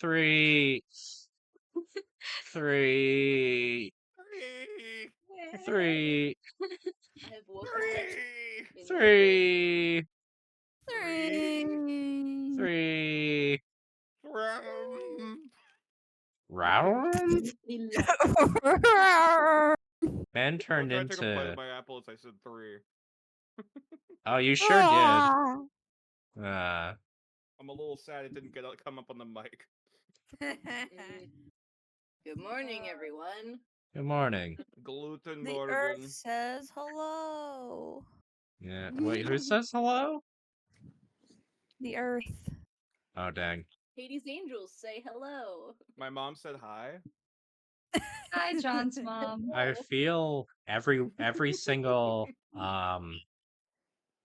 Three. Three. Three. I have woken up in Three. Three. Round? Ben turned I took a bite into. of my apple as I said 3. Oh, you sure did. I'm a little sad it didn't come up on the mic. Good morning, everyone. Good morning. Gluten The earth says hello. Yeah. Wait, who says hello? The earth. Oh, dang. Hades Angels say hello. My mom said hi. Hi, John's mom. I feel every single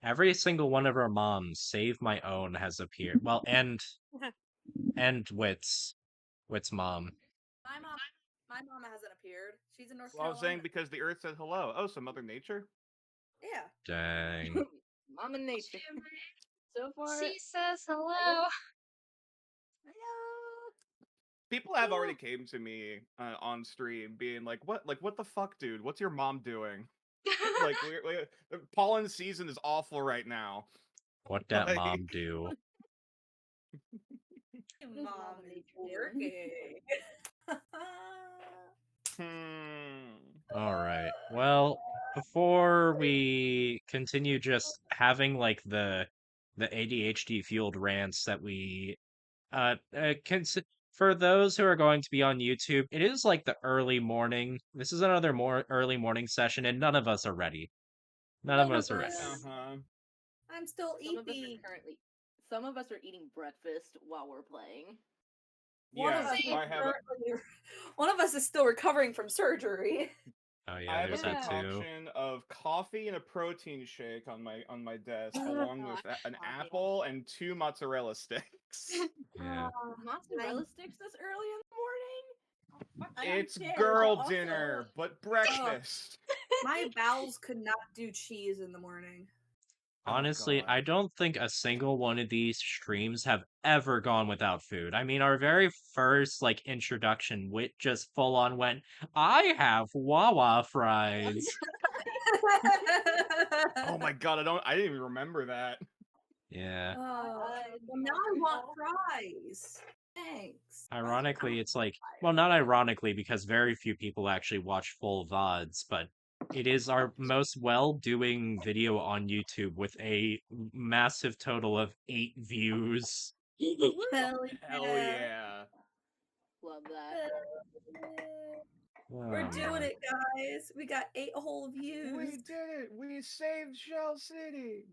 every single one of our moms, save my own, has appeared. Well, and Wit's mom. My mama hasn't appeared. She's in North Well, I was Carolina. saying because the earth said hello. Oh, so Mother Nature? Yeah. Dang. Mama Nature. So far, She says hello. hello. People have already came to me on stream being like, what the fuck, dude? What's your mom doing? Like, the pollen season is awful right now. What that Like- mom do? Mom is working. All right. Well, before we continue just having like the ADHD fueled rants that we for those who are going to be on YouTube, it is like the early morning. This is another more early morning session, and none of us are ready. None of us are ready. Uh-huh. I'm still eating. Some of us are eating breakfast while we're playing. Yeah, I have. One of us is still recovering from surgery. Oh I yeah, have there's a that too. concoction of coffee and a protein shake on my desk, along with an apple and 2 mozzarella sticks. Yeah. Mozzarella sticks this early in the morning? It's girl dinner, but breakfast. My bowels could not do cheese in the morning. Honestly, God. I don't think a single one of these streams have ever gone without food. I mean, our very first like introduction, Wit just full on went, "I have Wawa fries." Oh my god, I didn't even remember that. Yeah. Well, now I want fries. Thanks. Ironically, it's like, well, not ironically, because very few people actually watch full VODs, but it is our most well-doing video on YouTube with a massive total of 8 views. Hell yeah. Love that. We're Oh, doing man. it, guys. We got 8 whole views. We did it! We saved Shell City!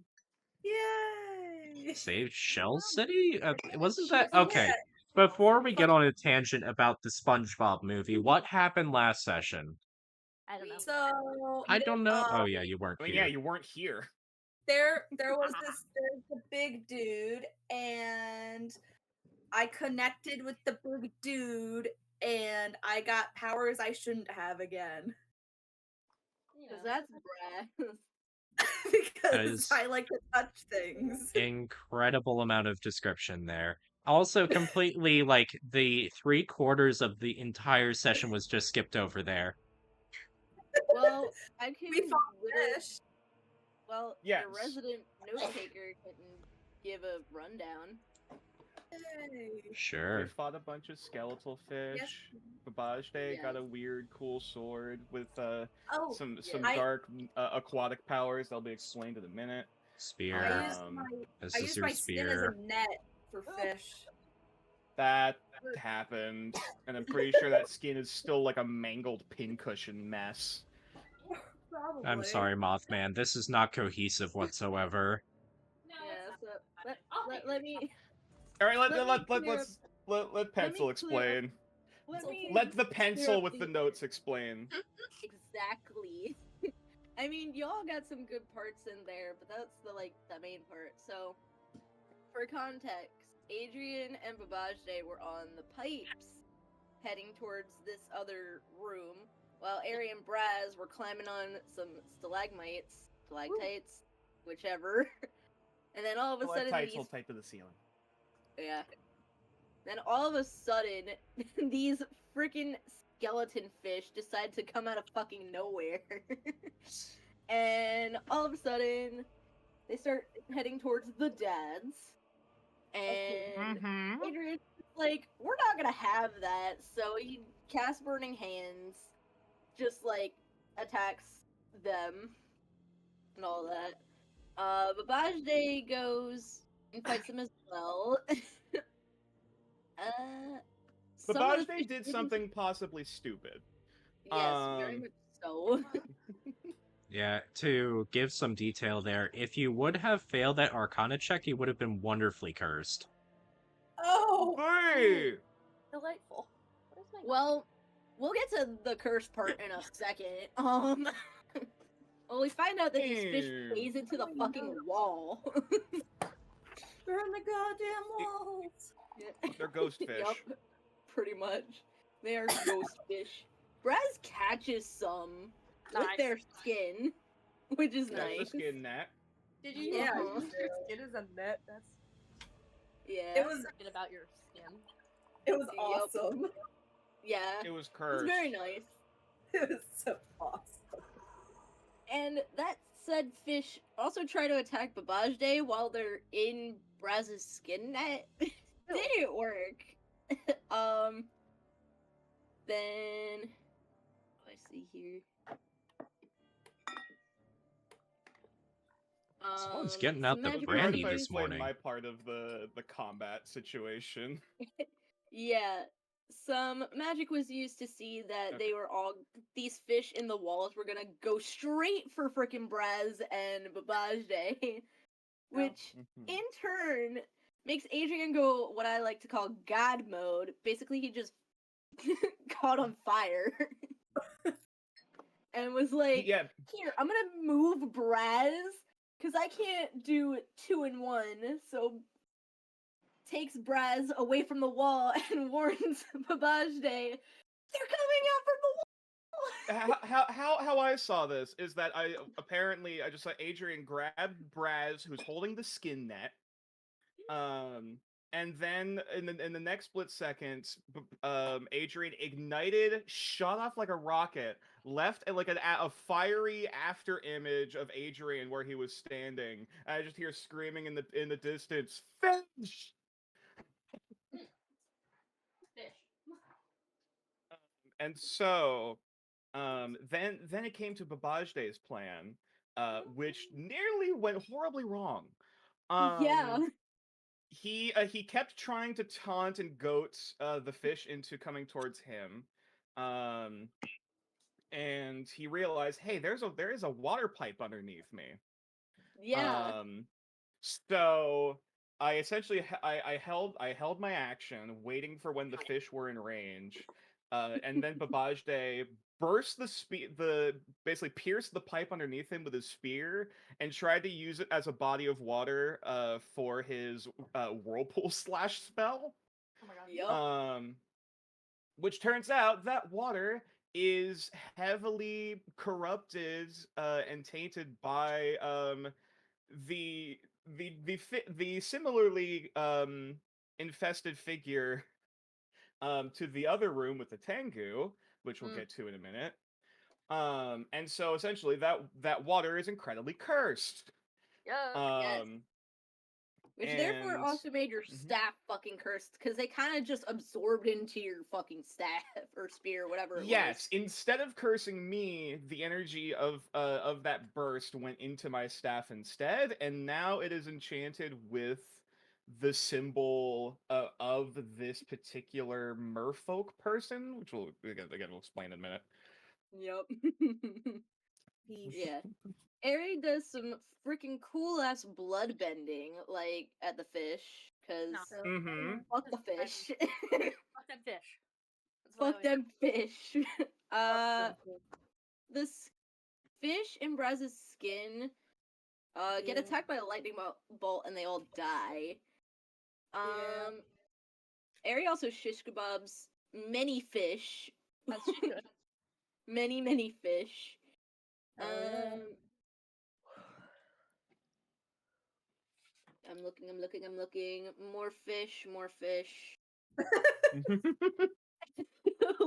Yay! Saved Shell City? Wasn't that... Okay, before we get on a tangent about the SpongeBob movie, what happened last session? I don't know. So I don't know. Oh, yeah, you weren't I mean, here. yeah, you weren't here. there's a big dude, and I connected with the big dude, and I got powers I shouldn't have again. Because that's brass. Because I like to touch things. Incredible amount of description there. Also, completely, like, the 3/4 of the entire session was just skipped over there. Well, I can We fought literally. fish. Well, Yes. the resident note taker can give a rundown. Yay. We Sure. fought a bunch of skeletal fish. Yes. Babajde got Yes. a weird, cool sword with some yeah. dark aquatic powers that'll be explained in a minute. Spear. I This is used your my skin as spear. a net for fish. That happened, and I'm pretty sure that skin is still like a mangled pincushion mess. Probably. I'm sorry, Mothman. This is not cohesive whatsoever. Yeah, so let me. All right, Let let Pencil explain. Let the pencil with the notes explain. Exactly. I mean, y'all got some good parts in there, but that's the main part. So, for context, Adrian and Babajde were on the pipes, heading towards this other room, while Ari and Braz were climbing on some stalagmites, stalactites, whichever. And then all of a sudden, Stalactites hold tight to the ceiling. yeah. Then all of a sudden, these freaking skeleton fish decide to come out of fucking nowhere. And all of a sudden, they start heading towards the dads. And Mm-hmm. Adrian's like, we're not gonna have that. So he casts Burning Hands, just like attacks them and all that. Babajde goes and fights them as well. Some of the Babajde fish did didn't. something possibly stupid. Yes, very much so. Yeah, to give some detail there, if you would have failed that Arcana check, you would have been wonderfully cursed. Oh, Hey! Delightful. What is my Well, we'll get to the curse part in a second. Well, we find out that these fish Ew. phase into the fucking wall. they're in the goddamn walls. They're ghost fish. Yup, pretty much. They are ghost fish. Braz catches some with Nice. their skin, which is That's nice. the skin net. Did you Yeah, Uh-huh. use your skin as a net? That's Yeah. It was thinking about your skin. it was Yup. awesome. Yeah. It was It's cursed. very nice. It was so awesome. And that said fish also try to attack Babajde while they're in Braz's skin net. Didn't work. Then what do I see here? Someone's getting out some the It would magic be hard brandy if I users- this explained morning. my part of the combat situation. Yeah. Some magic was used to see that Okay. they were all these fish in the walls were gonna go straight for frickin' Braz and Babajde. Which Mhm. in turn makes Adrian go what I like to call God mode. Basically he just caught on fire. And was like, Yeah, here, I'm gonna move Braz, because I can't do 2 in 1, so takes Braz away from the wall and warns Babajde, they're coming out from the wall! how I saw this is that I just saw Adrian grab Braz, who's holding the skin net, and then in the next split second, Adrian ignited, shot off like a rocket, left like a fiery after image of Adrian where he was standing. And I just hear screaming in the distance, "Fish!" And so, then it came to Babajde's plan, which nearly went horribly wrong. Yeah. He kept trying to taunt and goat the fish into coming towards him, and he realized, hey, there is a water pipe underneath me. Yeah. So I essentially I held my action, waiting for when the fish were in range, and then Babajde burst basically pierced the pipe underneath him with his spear and tried to use it as a body of water for his whirlpool slash spell. Oh my god. Yup. Which turns out that water is heavily corrupted and tainted by the similarly infested figure to the other room with the Tengu, which we'll Mm. get to in a minute. And so essentially that water is incredibly cursed. Yeah. Which therefore and- also made your Mhm. staff fucking cursed, because they kind of just absorbed into your fucking staff or spear, whatever it Yes, was. instead of cursing me, the energy of that burst went into my staff instead, and now it is enchanted with the symbol of this particular merfolk person, which we'll we'll explain in a minute. Yup. Yeah. Eri does some freaking cool ass blood bending, like at the fish, because No. Mm-hmm. fuck the fish. Fuck that fish. That's what I Fuck always them fish. say. This fish in Braz's skin get Yeah. attacked by a lightning bolt and they all die. Yeah. Eri also shish kebabs many fish. As she should. Many fish. Oh, yeah. I'm looking. More fish.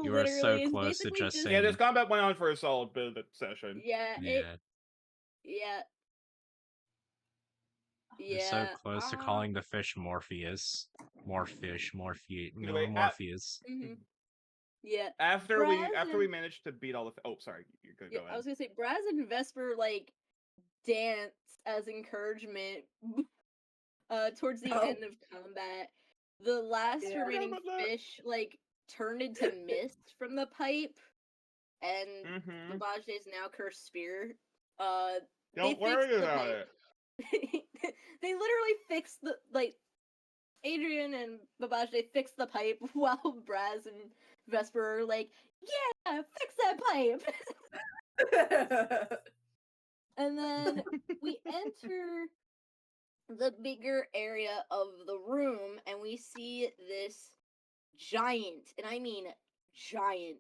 You are so Literally, it's close to basically just just Yeah, this saying, combat went on for a solid bit of the session. yeah, yeah. yeah, You're so yeah. close to calling the fish Morpheus. Morphish, Anyway, Morpheus. Mhm. Yeah. after Braz we and managed to beat all the oh, sorry, you're good, yeah, go I ahead. was gonna say Braz and Vesper like dance as encouragement towards the Oh. end of combat. The last Yeah. remaining Forgot about that. fish like turned into mist from the pipe, and Mm-hmm. Babajde's now cursed spear. They Don't fixed worry the about pipe. it. They literally fixed the like Adrian and Babajde fixed the pipe while Braz and Vesper are like, yeah, fix that pipe. And then we enter the bigger area of the room and we see this giant, and I mean giant,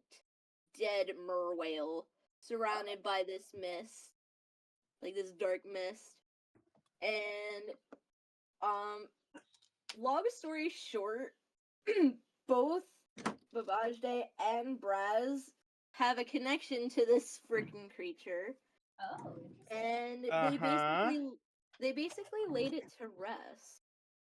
dead merwhale surrounded by this mist, like this dark mist. And long story short, both Babajde and Braz have a connection to this freaking creature, Oh. and Uh-huh. they basically laid it to rest,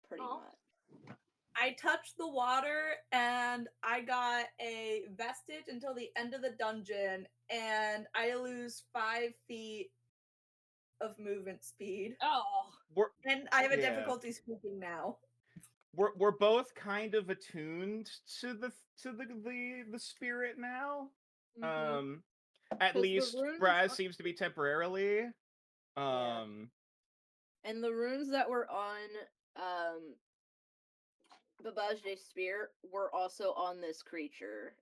pretty Aw. much. I touched the water and I got a vestige until the end of the dungeon, and I lose 5 feet of movement speed. Oh. And I have a Yeah. difficulty speaking now. We're both kind of attuned to the spirit now. Mhm. At 'Cause the least runes Braz are- seems to be temporarily. Yeah. And the runes that were on Babajde's spear were also on this creature,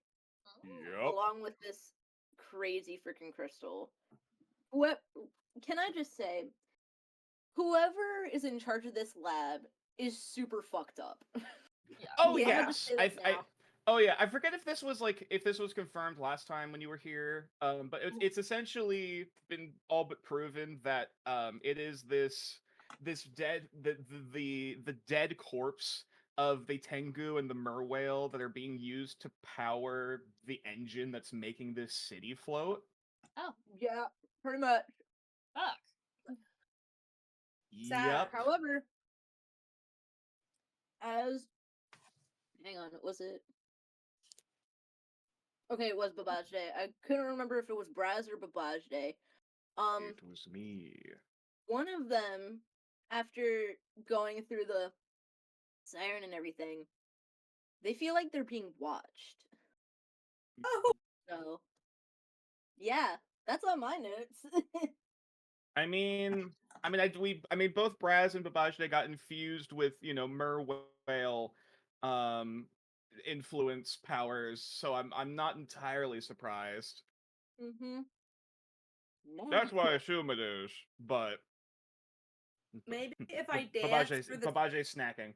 Yep. along with this crazy freaking crystal. What can I just say? Whoever is in charge of this lab is super fucked up. Yeah. Oh Yeah, yes. just say that now. Oh yeah, I forget if this was confirmed last time when you were here. But it's essentially been all but proven that it is this dead the dead corpse of the Tengu and the Merwhale that are being used to power the engine that's making this city float. Oh. Yeah, pretty much. Fuck. Sad. Yep. However, as hang on, was it? Okay, it was Babajde. I couldn't remember if it was Braz or Babajde. It was me. One of them, after going through the siren and everything, they feel like they're being watched. Oh, So, yeah, that's on my notes. I mean, both Braz and Babajde got infused with, Merwhale, um, influence powers, so I'm not entirely surprised. Mm-hmm. No. That's what I assume it is, but maybe if I dance through the Babajde's snacking.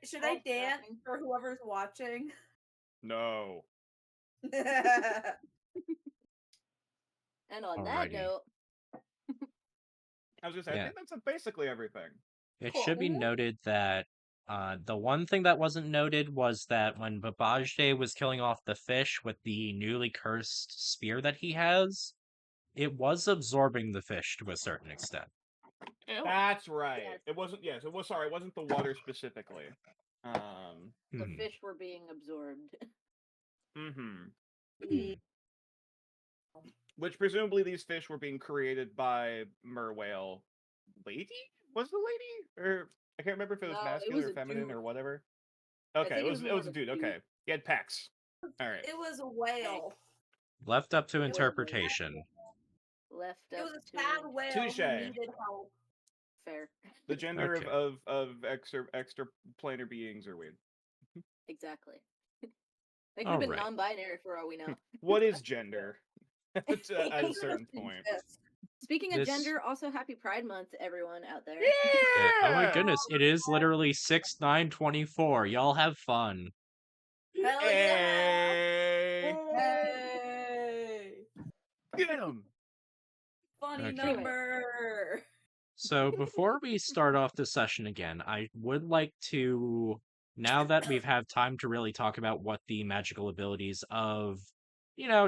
should I Oh, dance snapping. for whoever's watching? No. And on that Alrighty. note, I was gonna say, I Yeah. think that's basically everything. It Cool. should be noted that the one thing that wasn't noted was that when Babajde was killing off the fish with the newly cursed spear that he has, it was absorbing the fish to a certain extent. Ew. That's right. Yes. It wasn't. Yes, it was. Sorry, it wasn't the water specifically. the Mhm. fish were being absorbed. Mm-hmm. Which presumably these fish were being created by Merwhale lady? Was the lady? Or I can't remember if it was No, it masculine was or a feminine dude. or whatever. I Okay, think it was more of a dude. dude. Okay. He had pecs. Alright. It was a whale. Left up to It was a whale. interpretation. Left It up was a to sad whale Touche. who needed help. fair. The gender Okay. of extra planar beings are weird. Exactly. They could have been Alright. non-binary for all we know. What is gender? At a It certain doesn't point. exist. Speaking of This- gender, also happy Pride Month to everyone out there. Yeah. Oh my Yeah! goodness, it is literally 6/9/24. Y'all have fun. Hell yeah! Hey! Hey! Get him! Funny Okay. number. So before we start off the session again, I would like to, now that we've had time to really talk about what the magical abilities of,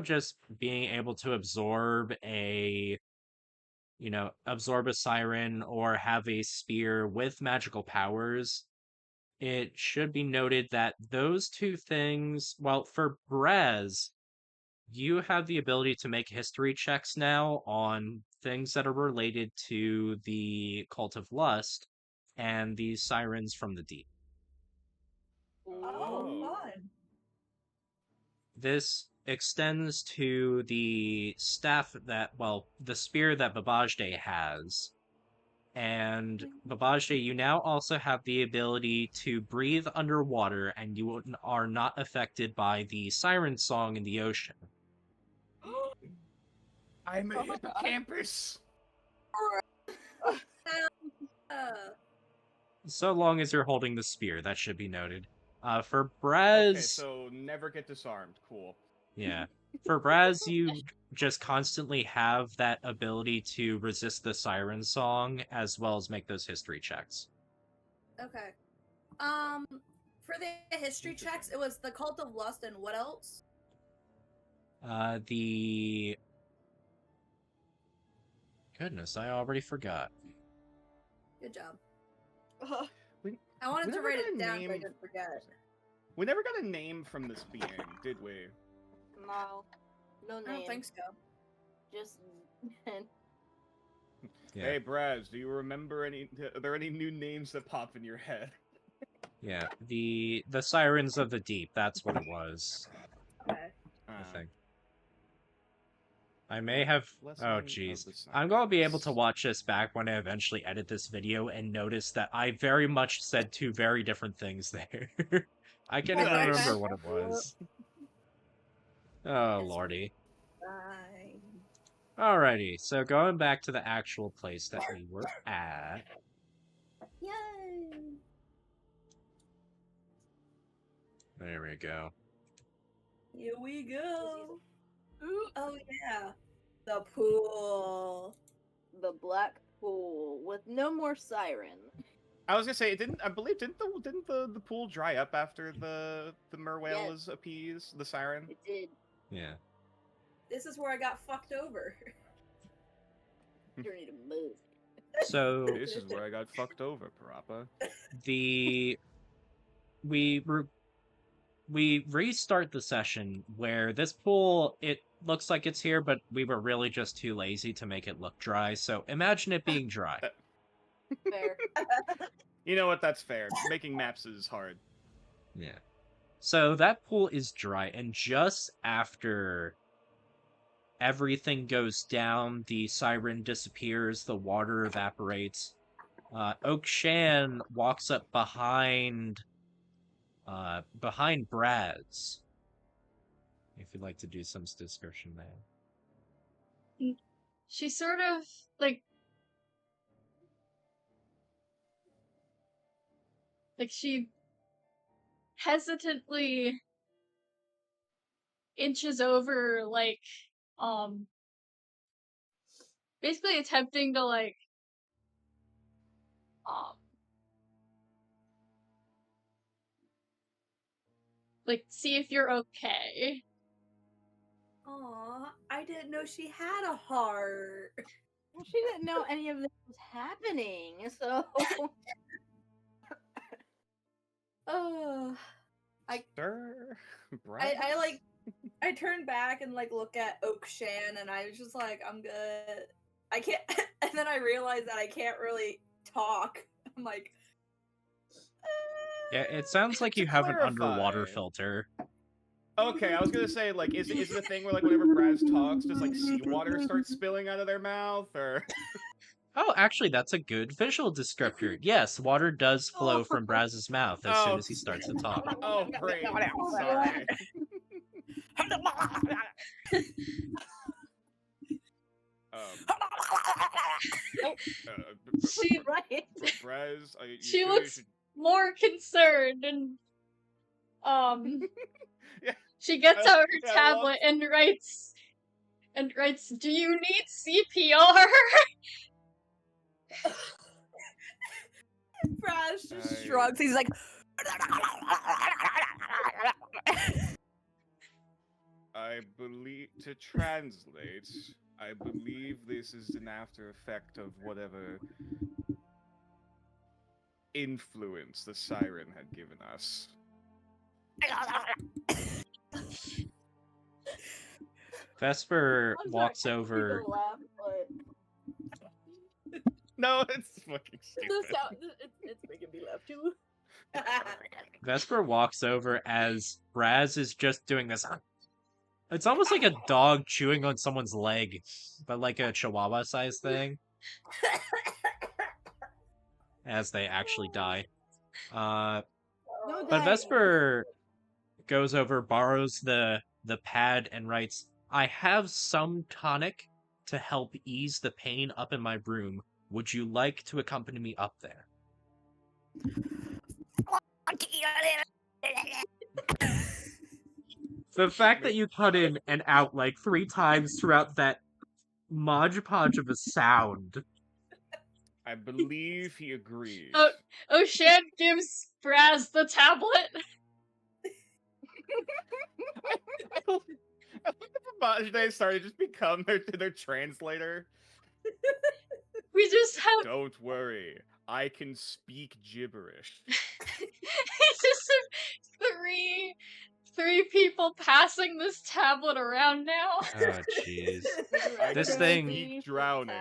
just being able to absorb a siren or have a spear with magical powers, it should be noted that those two things, well, for Braz, you have the ability to make history checks now on things that are related to the Cult of Lust and the Sirens from the Deep. Oh, Ooh. fun. This extends to the the spear that Babajde has. And Babajde, you now also have the ability to breathe underwater, and you are not affected by the siren song in the ocean. I'm a Oh my God. hippocampus. Uh, So long as you're holding the spear, that should be noted. For Okay, Braz, so never get disarmed. Cool. yeah. For Braz, you just constantly have that ability to resist the siren song as well as make those history checks. okay. For the history checks, it was the Cult of Lust and what else? The Goodness, I already forgot. Good job. We, I wanted we to never write got it a down, but I name. didn't forget. We never got a name from this being, did we? No. No I name. don't think so. Just Yeah. Hey, Braz, do you remember any? Are there any new names that pop in your head? Yeah, the Sirens of the Deep, that's what it was, Okay. I Uh, think. I may have... Blessing Oh, of jeez. the I'm going to be able to Sirens. watch this back when I eventually edit this video and notice that I very much said two very different things there. I can't even That's remember what it was. Oh, lordy. fine. Alrighty, so going back to the actual place that we were at. Yay! There we go. Here we go. Oh yeah, the pool. the black pool with no more siren. I was gonna say, it didn't. I believe didn't the pool dry up after the merwhale Yes. was appeased, the siren? It did. Yeah. This is where I got fucked over. Journey to move. So This is where I got fucked over, Parappa. we restart the session where this pool, it looks like it's here, but we were really just too lazy to make it look dry. So imagine it being dry. Fair. You know what? That's fair. Making maps is hard. Yeah. So that pool is dry, and just after everything goes down, the siren disappears, the water evaporates. Oak Shan walks up behind Brad's. If you'd like to do some description there. She sort of like she hesitantly inches over, basically attempting to um see if you're okay. Aw, I didn't know she had a heart. Well, she didn't know any of this was happening, so Oh, Sir, I turned back and look at Oak Shan, and I was just like, I'm good. I can't. And then I realized that I can't really talk. I'm like, Yeah, it sounds like To you have an underwater clarify- filter. Okay, I was gonna say, is it a thing where whenever Braz talks, does seawater start spilling out of their mouth, or? Oh, actually, that's a good visual descriptor. Yes, water does flow from Braz's mouth as soon as he starts to talk. Oh, great. Sorry. She right. Braz, you she sure you looks should... more concerned, and Yeah. she gets out her Yeah, I tablet and writes, "Do you need CPR?" Brash just I- shrugs. He's like, I believe, to translate, I believe this is an after effect of whatever influence the siren had given us. Vesper I'm sorry, walks I didn't mean over. to laugh, but No, it's fucking the stupid. sound, it's making me laugh too. Vesper walks over as Raz is just doing this. It's almost like a dog chewing on someone's leg, but like a chihuahua size thing, as they actually die. No But dying. Vesper goes over, borrows the pad, and writes, "I have some tonic to help ease the pain up in my room. Would you like to accompany me up there?" The fact that you cut in and out like 3 times throughout that Mod Podge of a sound. I believe he agrees. Oh, O'Shan gives Braz the tablet. I love that Bajde started to just become their translator. We just have Don't worry, I can speak gibberish. it's just three people passing this tablet around now. Oh, jeez. I This can thing- speak drowning.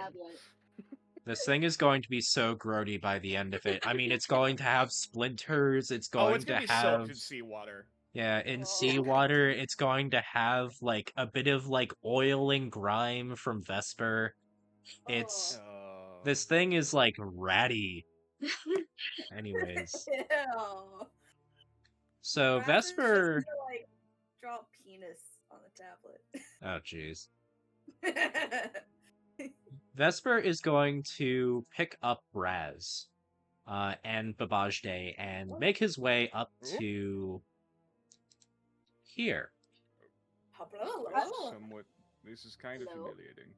This thing is going to be so grody by the end of it. I mean, it's going to have splinters, it's going Oh, it's gonna to be have... soaked in seawater. Yeah, in Oh. seawater, it's going to have, like, a bit of, like, oil and grime from Vesper. It's... Oh. This thing is, like, ratty. Anyways. Ew. So, Brash is just Vesper... gonna, like, draw a penis on the Oh, jeez. tablet. Vesper is going to pick up Raz and Babajde and make his way up to here. Somewhat. This is kind of Hello? humiliating.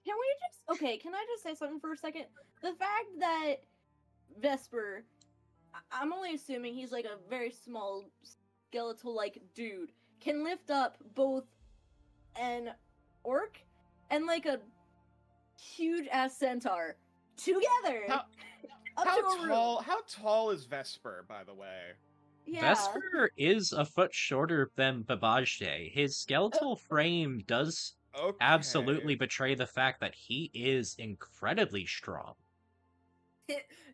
Can we just can I just say something for a second? The fact that Vesper, I'm only assuming he's like a very small skeletal like dude, can lift up both an orc and like a huge ass centaur together. How- up to a room. How tall is Vesper, by the way? Yeah. Vesper is a foot shorter than Babajde. His skeletal frame does Okay. absolutely betray the fact that he is incredibly strong.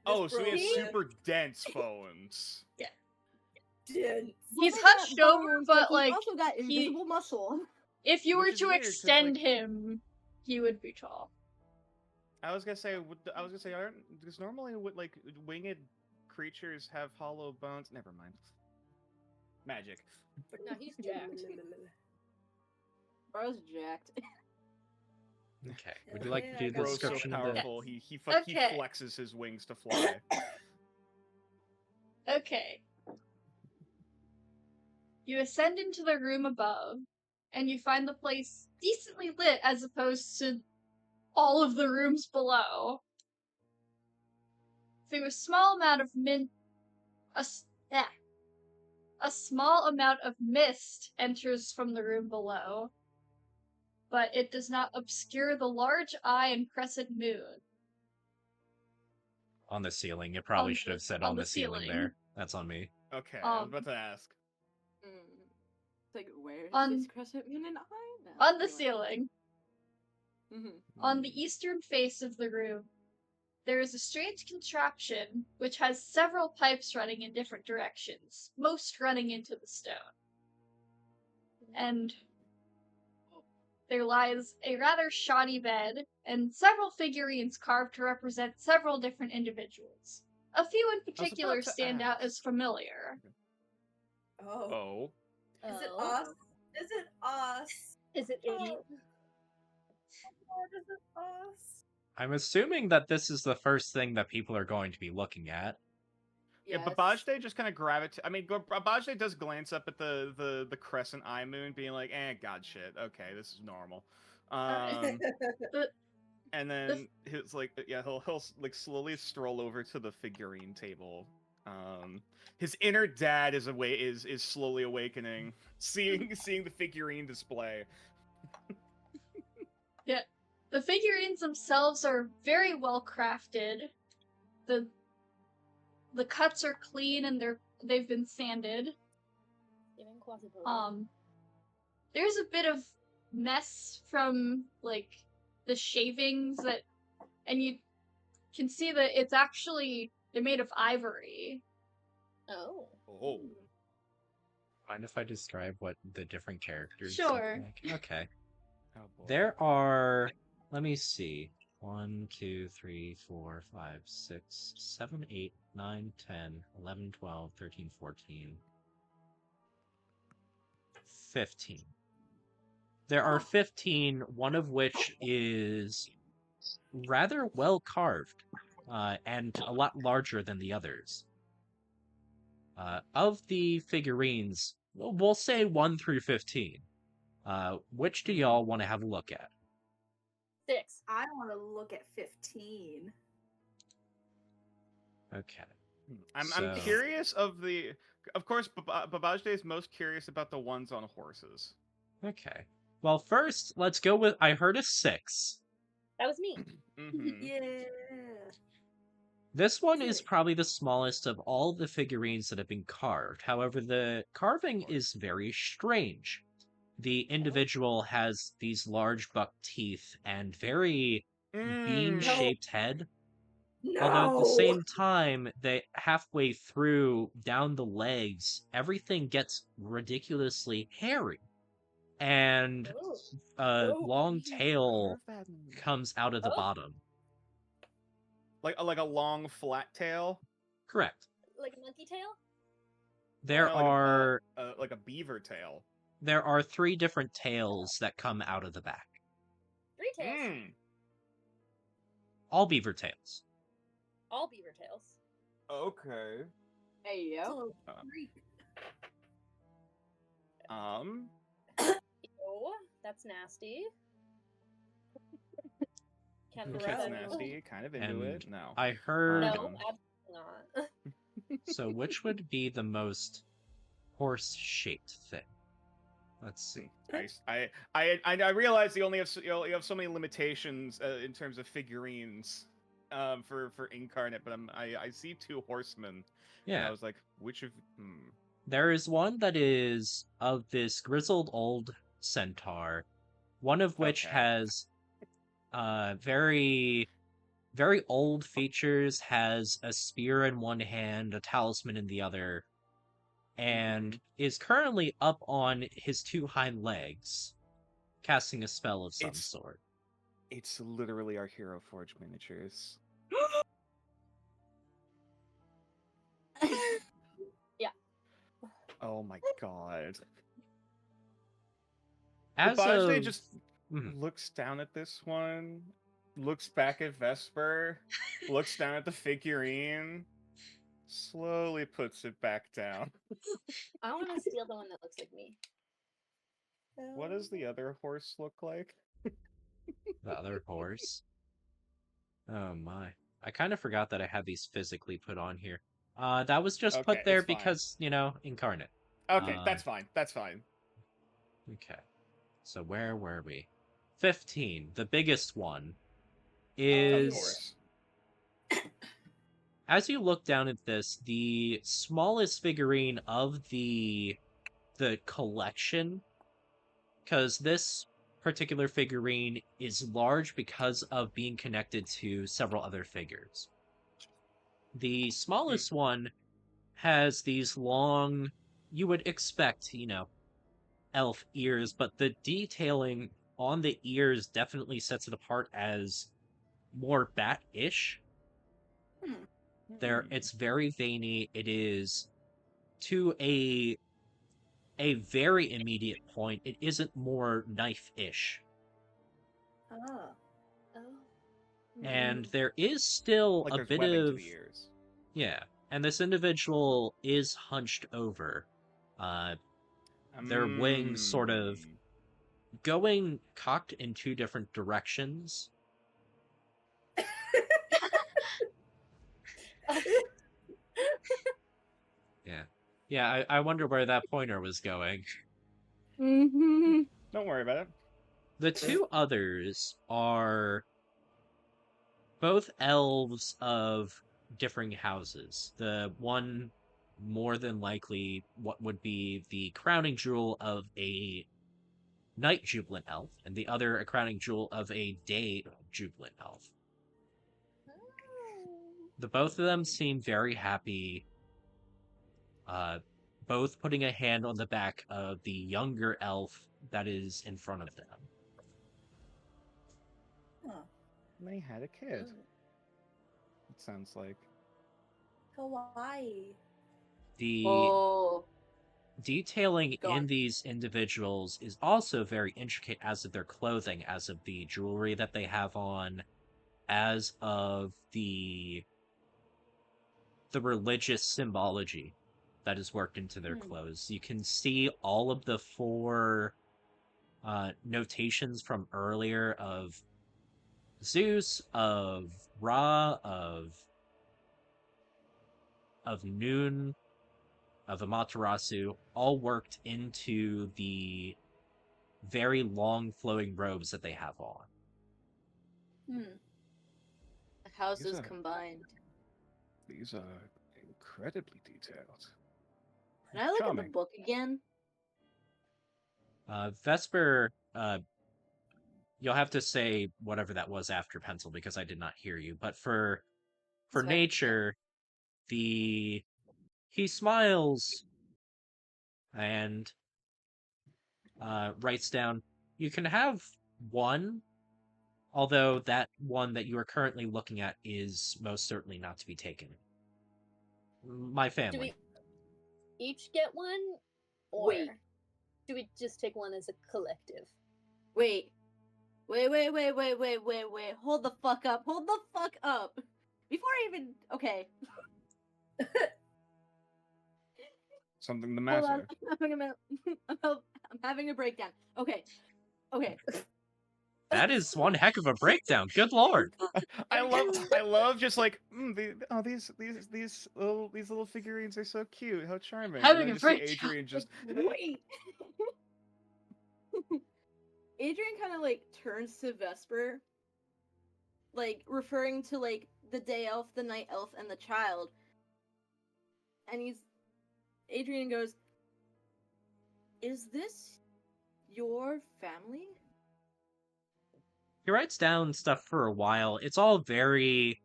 Oh, so he has bro- super dense bones. Dense. He's Well, hunched got over, bones, but he like also got invisible muscle. if you were Which is to weird, 'cause, extend like- him, he would be tall. I was gonna say, aren't because normally with like winged creatures have hollow bones. Never mind. Magic. No, he's jacked. Bro's jacked. Okay, would you like to Yeah, do the Bro's so description of the... powerful. He he Okay. flexes his wings to fly. Okay. You ascend into the room above, and you find the place decently lit as opposed to all of the rooms below. Through a small amount of a small amount of mist enters from the room below, but it does not obscure the large eye and crescent moon. On the ceiling. You probably On should have the- said on on the the ceiling ceiling. there. That's on me. Okay, I was about to ask. It's like where On- is this crescent moon and eye? No, On the anyway. ceiling, on the eastern face of the room, there is a strange contraption which has several pipes running in different directions, most running into the stone. And there lies a rather shoddy bed and several figurines carved to represent several different individuals. A few in particular about to stand out ask. as familiar. Oh. Oh. Is it Oh. us? Is it us? Is it Oh. idiot? Lord, is it us? I'm assuming that this is the first thing that people are going to be looking at. Yeah, but Bajde just kind of gravitates. I mean, Bajde does glance up at the crescent eye moon, being like, "Eh, god shit. Okay, this is normal." And then he's like, yeah, he'll like slowly stroll over to the figurine table. His inner dad is slowly awakening, seeing the figurine display. Yeah. The figurines themselves are very well crafted. The cuts are clean and they've been sanded. There's a bit of mess from like the shavings and you can see that it's actually they're made of ivory. Oh. Oh. Mind if I describe what the different characters look Sure. like? Okay. Oh boy. There are, let me see, 1, 2, 3, 4, 5, 6, 7, 8, 9, 10, 11, 12, 13, 14, 15. There are 15, one of which is rather well carved and a lot larger than the others. Of the figurines, we'll say 1 through 15. Which do y'all want to have a look at? 6. I want to look at 15. Okay. I'm So- curious of course, Babajde is most curious about the ones on horses. Okay. Well, first, let's go with I heard a 6. That was me. Mm-hmm. Yeah. This one is Six. probably the smallest of all the figurines that have been carved. However, the carving is very strange. The individual has these large buck teeth and very bean-shaped head. No. Although at the same time, they halfway through down the legs, everything gets ridiculously hairy. And Oh. a Oh, long tail Carve that. comes out of the Oh. bottom. Like a long flat tail. Correct. Like a monkey tail? There No, are like a beaver tail. 3 different tails that come out of the back. 3 tails. Mm. All beaver tails. All beaver tails. Okay. Hey yo. Uh, Freak. Oh, that's nasty. Can't Okay. That's that. nasty. Kind of into And it. No. I heard. No, Um, absolutely not. So, which would be the most horse-shaped thing? Let's see. I realize you only have you have so many limitations in terms of figurines, for incarnate, but I see 2 horsemen. And Yeah, I was like, which of? there is one that is of this grizzled old centaur, one of which Okay. has very, very old features, has a spear in one hand, a talisman in the other, and is currently up on his 2 hind legs, casting a spell of some It's- sort. It's literally our Hero Forge miniatures. Yeah. Oh my god. As Babajde of... just Mhm. looks down at this one, looks back at Vesper, looks down at the figurine, slowly puts it back down. I want to steal the one that looks like me. What does the other horse look like? The other horse. Oh my. I kind of forgot that I had these physically put on here. That was just Okay, put there it's fine. because, incarnate. Okay, that's fine. That's fine. Okay. So where were we? 15, the biggest one, Of is... course. As you look down at this, the smallest figurine of the collection, because this particular figurine is large because of being connected to several other figures. The smallest one has these long, you would expect, elf ears, but the detailing on the ears definitely sets it apart as more bat-ish. It's very veiny. It is to a very immediate point. It isn't more knife-ish. Oh. Oh. And there is still Like a there's bit webbing to of... the ears. Yeah, and this individual is hunched over. Their wings sort of going cocked in 2 different directions. Yeah. Yeah, I wonder where that pointer was going. Mm-hmm. Don't worry about it. The two others are both elves of differing houses. The one more than likely what would be the crowning jewel of a night jubilant elf, and the other a crowning jewel of a day jubilant elf. The both of them seem very happy, uh, both putting a hand on the back of the younger elf that is in front of them. Huh. They had a kid. Mm. It sounds like. Kawaii. The Oh. detailing Go in on. these individuals is also very intricate, as of their clothing, as of the jewelry that they have on, as of the religious symbology that is worked into their clothes. You can see all of the four notations from earlier of Zeus, of Ra, of Noon, of Amaterasu, all worked into the very long flowing robes that they have on. The These houses are, combined. these are incredibly detailed. Can I look at the Charming. book again? Vesper, you'll have to say whatever that was after pencil because I did not hear you. But for That's fine. nature, he smiles and writes down, "You can have one, although that one that you are currently looking at is most certainly not to be taken. My Do family." we each get one, or Wait. do we just take one as a collective? Wait. Wait. Hold the fuck up. Hold the fuck up. Before I even. Okay. Something the Hold on. matter. I'm having a breakdown. Okay. That is one heck of a breakdown. Good lord. I love just like these little figurines are so cute. How charming. Having And a I just see breakdown. Adrian just Wait. Adrian kind of like turns to Vesper, like referring to like the day elf, the night elf, and the child. And Adrian goes, "Is this your family?" He writes down stuff for a while. It's all very.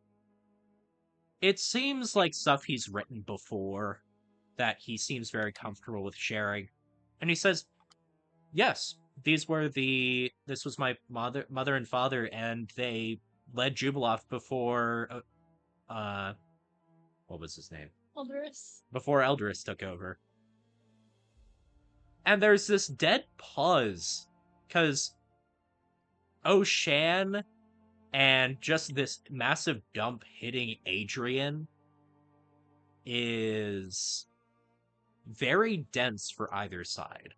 It seems like stuff he's written before that he seems very comfortable with sharing. And he says, "Yes, these were this was my mother and father, and they led Jubiloff before what was his name? Elderus. Before Elderus took over." And there's this dead pause because O'Shan and just this massive dump hitting Adrian is very dense for either side.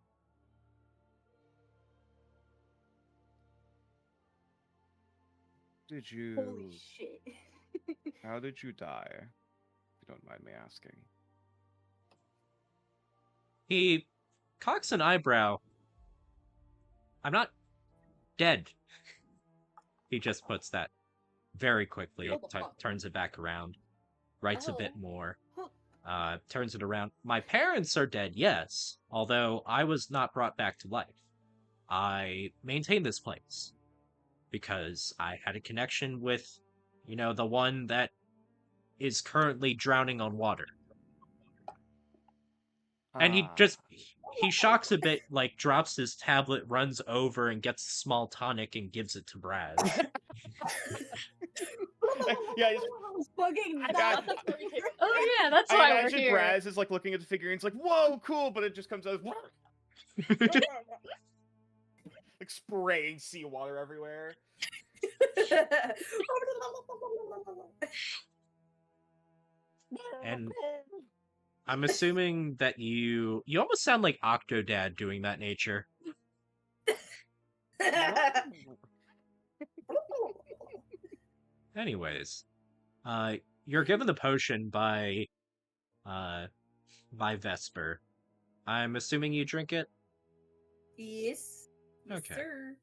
Did you Holy shit. how did you die? If you don't mind me asking. He cocks an eyebrow. "I'm not dead." He just puts that very quickly, Hold the fuck. turns it back around, writes a Oh. bit more, Huh. turns it around. "My parents are dead, yes, although I was not brought back to life. I maintained this place because I had a connection with, the one that is currently drowning on water." And Ah. he shocks a bit, like drops his tablet, runs over and gets a small tonic and gives it to Braz. Yeah, just, Fucking I Yeah, thought that's what we hear. Oh yeah, that's I why we're imagine here. Braz is like looking at the figurines like, whoa, cool, but it just comes out like spraying seawater everywhere. And I'm assuming that you almost sound like Octodad doing that nature. Anyways, You're given the potion by Vesper. I'm assuming you drink it? Yes. Yes, Okay. sir.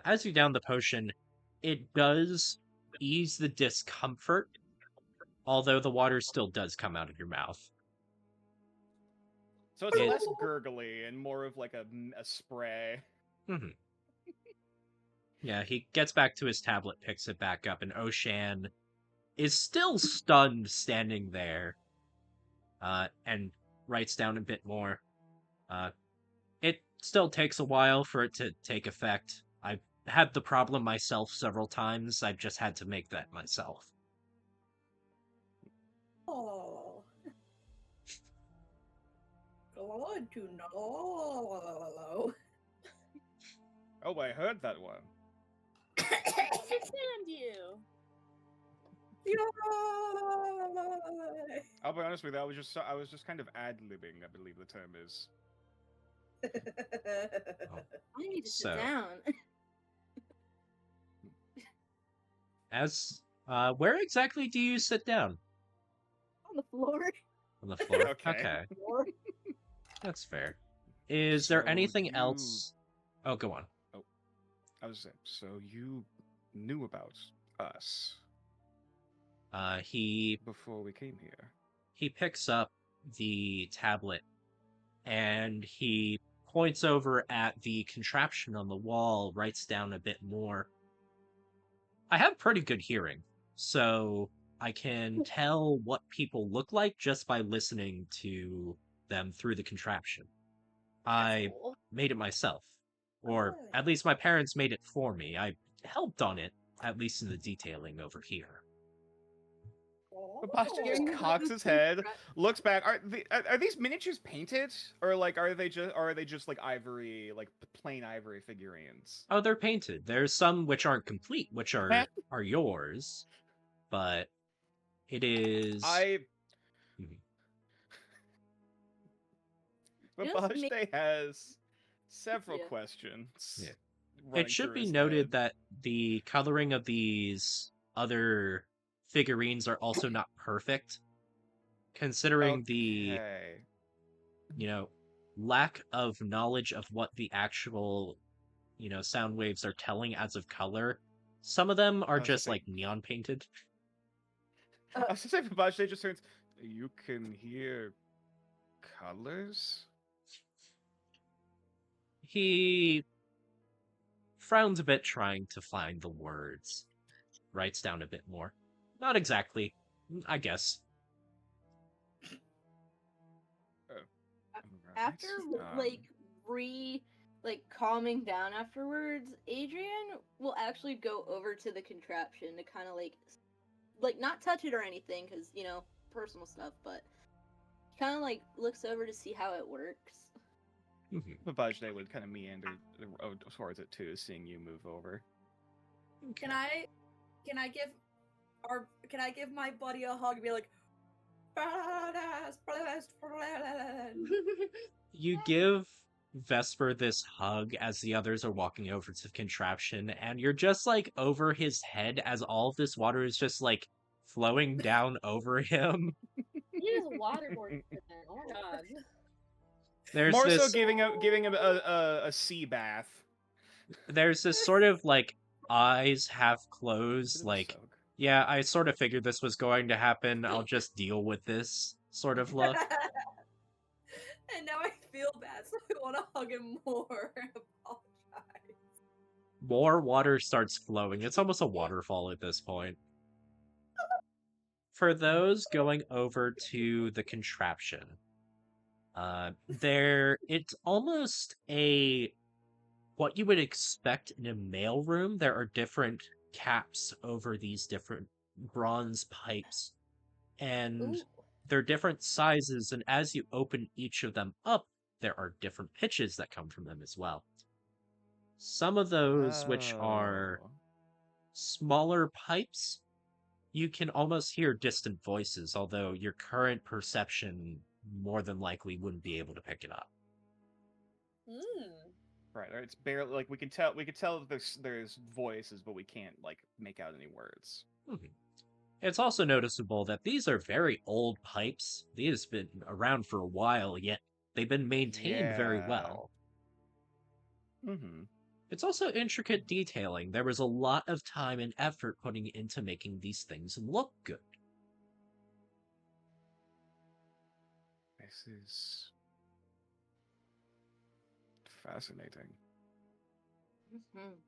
As you down the potion, it does ease the discomfort, although the water still does come out of your mouth. So it's It- less gurgly and more of like a spray. Mhm. Yeah, he gets back to his tablet, picks it back up, and Oshan is still stunned standing there, and writes down a bit more. It still takes a while for it to take effect. I've had the problem myself several times. I've just had to make that myself. Oh. Glad to know. Oh, I heard that one. Understand you. Yay! I'll be honest with you, I was just kind of ad-libbing, I believe the term is. I need to sit So- down. Where exactly do you sit down? On the floor. On the floor. Okay. Floor. That's fair. Is there So anything you- else? Oh, go on. I was saying, so you knew about us He before we came here. picks up the tablet and he points over at the contraption on the wall, writes down a bit more. I have pretty good hearing, so I can tell what people look like just by listening to them through the contraption. I Cool. made it myself, or Oh. at least my parents made it for me. I helped on it, at least in the detailing over here. Babashi just Oh. cocks his head, looks back. Are these miniatures painted, or like are they just like ivory, like plain ivory figurines? Oh, they're painted. There's some which aren't complete, which are yours, but it is. Mhm. Just Babashi has several Yeah. questions. Yeah. running It should through be his noted head. that the coloring of these other figurines are also not perfect, considering the Okay. lack of knowledge of what the actual sound waves are telling as of color. Some of them are I was just gonna like neon painted. I was gonna say Babashi just turns. You can hear colors. He frowns a bit, trying to find the words. Writes down a bit more. Not exactly, I guess. After Alright. calming down afterwards, Adrian will actually go over to the contraption to kind of not touch it or anything, because personal stuff, but kind of looks over to see how it works. Babaji would kind of meander towards it too, seeing you move over. Can I give my buddy a hug and be like, badass, blessed friend. You give Vesper this hug as the others are walking over to the contraption, and you're just over his head as all of this water is just flowing down over him. He is waterboarding for that. Oh my god. There's More this so giving him a sea bath. there's this sort of eyes half closed, Bit of a soak. yeah, I sort of figured this was going to happen. I'll just deal with this sort of look. And now I feel bad, so I want to hug him more and apologize. More water starts flowing. It's almost a waterfall at this point. For those going over to the contraption, it's almost what you would expect in a mailroom. There are different caps over these different bronze pipes, and Ooh. they're different sizes, and as you open each of them up, there are different pitches that come from them as well. Some of those which are Oh. smaller pipes, you can almost hear distant voices, although your current perception more than likely wouldn't be able to pick it up. Right. It's barely we could tell that there's voices, but we can't make out any words. Mhm. It's also noticeable that these are very old pipes. These have been around for a while, yet they've been maintained very Yeah. well. Mm-hmm. It's also intricate detailing. There was a lot of time and effort putting into making these things look good. This is fascinating. Mhm.